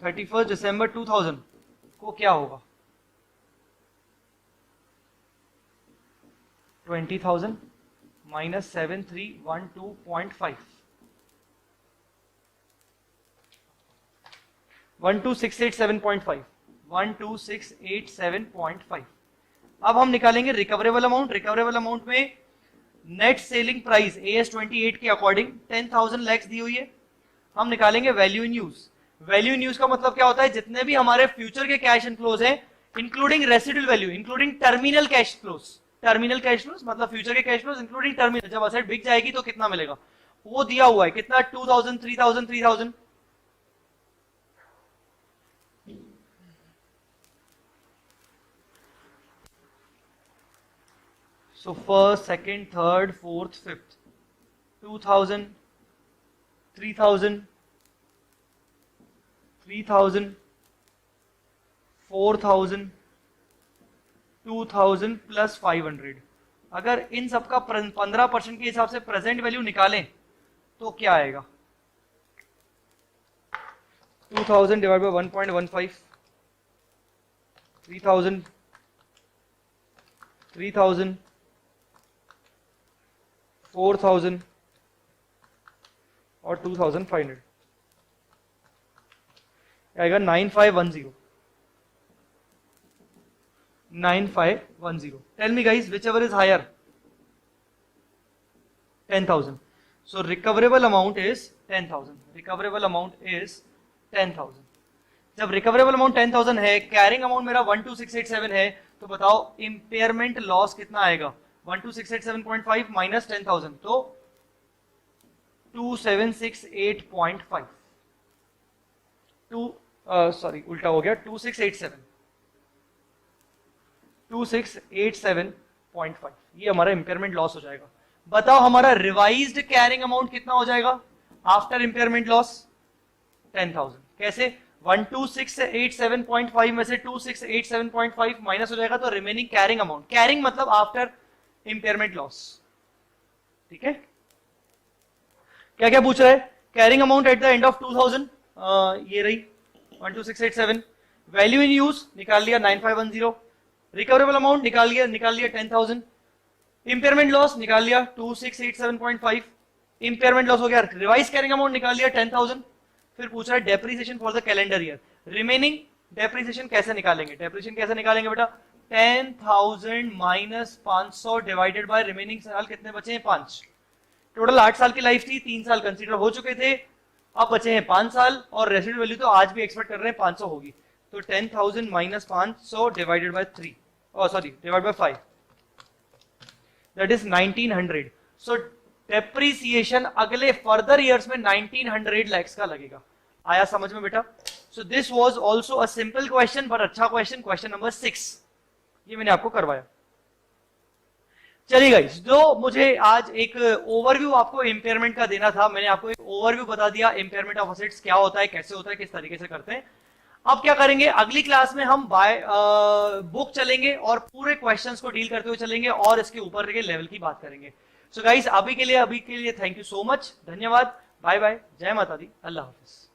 31st December 2000 को क्या होगा? 20,000 माइनस 7312.5, 12687.5, 12687.5। अब हम निकालेंगे रिकवरेबल अमाउंट। रिकवरेबल अमाउंट में नेट सेलिंग प्राइस AS28 के अकॉर्डिंग 10,000 लैक्स दी हुई है। हम निकालेंगे value in use. Value in use का मतलब क्या होता है? जितने भी हमारे फ्यूचर के कैश इनफ्लोज हैं including residual value, including terminal cash flows. Terminal cash flows मतलब फ्यूचर के कैश फ्लोज इंक्लूडिंग टर्मिनल। जब असेट बिक जाएगी तो कितना मिलेगा वो दिया हुआ है, कितना? 2000, 3000, 3000। So first, second, third, fourth, fifth, 2000, 3000, 3000, 4000, 2000 plus 500। अगर इन सबका 15% के हिसाब से प्रेजेंट वैल्यू निकालें तो क्या आएगा? 2000 डिवाइड बाय 1.15, 3000, 3000, 4000 और 2500 आएगा 9510। 9510। Tell me guys whichever is higher? 10,000। So recoverable amount is 10,000। Recoverable amount is 10,000। जब रिकवरेबल अमाउंट 10,000 है, कैरिंग अमाउंट मेरा 12687 है, तो बताओ इंपेयरमेंट लॉस कितना आएगा? 12687.5 माइनस 10,000 तो 2768.5। सॉरी उल्टा हो गया, 2687, 2687.5। ये हमारा इंपेयरमेंट लॉस हो जाएगा। बताओ हमारा रिवाइज्ड कैरिंग अमाउंट कितना हो जाएगा आफ्टर इंपेयरमेंट लॉस? 10,000। कैसे? 12687.5 में से 2687.5 माइनस हो जाएगा तो रिमेनिंग कैरिंग अमाउंट। कैरिंग मतलब आफ्टर इंपेयरमेंट लॉस। ठीक है, क्या क्या पूछ रहा है? Carrying amount at the end of 2000, ये रही 12687। वैल्यू इन यूज निकाल लिया 9510। रिकवरेबल अमाउंट निकाल लिया 10,000। इंपेयरमेंट लॉस निकाल लिया 2687.5। इंपेयरमेंट लॉस हो गया। रिवाइज कैरिंग अमाउंट निकाल लिया 10,000। फिर पूछ रहा है depreciation for the calendar year. Remaining depreciation कैसे निकालेंगे? डेप्रिसिएशन कैसे निकालेंगे बेटा? 10,000 माइनस 500 डिवाइडेड बाय रिमेनिंग साल कितने बचे हैं? 5। टोटल 8 साल की लाइफ थी, 3 साल कंसीडर हो चुके थे, अब बचे हैं 5 साल और रेसिडुअल वैल्यू तो आज भी एक्सपेक्ट कर रहे हैं 500 होगी। तो 10,000 minus 500 divided by 3, sorry divide by 5, that is 1900। So depreciation अगले फर्दर ईयर्स में 1900 लैक्स का लगेगा। आया समझ में बेटा? So this was also a simple question, पर अच्छा क्वेश्चन, क्वेश्चन नंबर 6 ये मैंने आपको करवाया। चलिए गाइस, जो मुझे आज एक ओवरव्यू आपको इंपेयरमेंट का देना था, मैंने आपको एक ओवरव्यू बता दिया इंपेयरमेंट ऑफ असेट्स क्या होता है, कैसे होता है, किस तरीके से करते हैं। अब क्या करेंगे, अगली क्लास में हम बाय बुक चलेंगे और पूरे क्वेश्चंस को डील करते हुए चलेंगे और इसके ऊपर के लेवल की बात करेंगे। सो गाइस, अभी के लिए थैंक यू सो मच, धन्यवाद, बाय बाय, जय माता दी, अल्लाह हाफिज।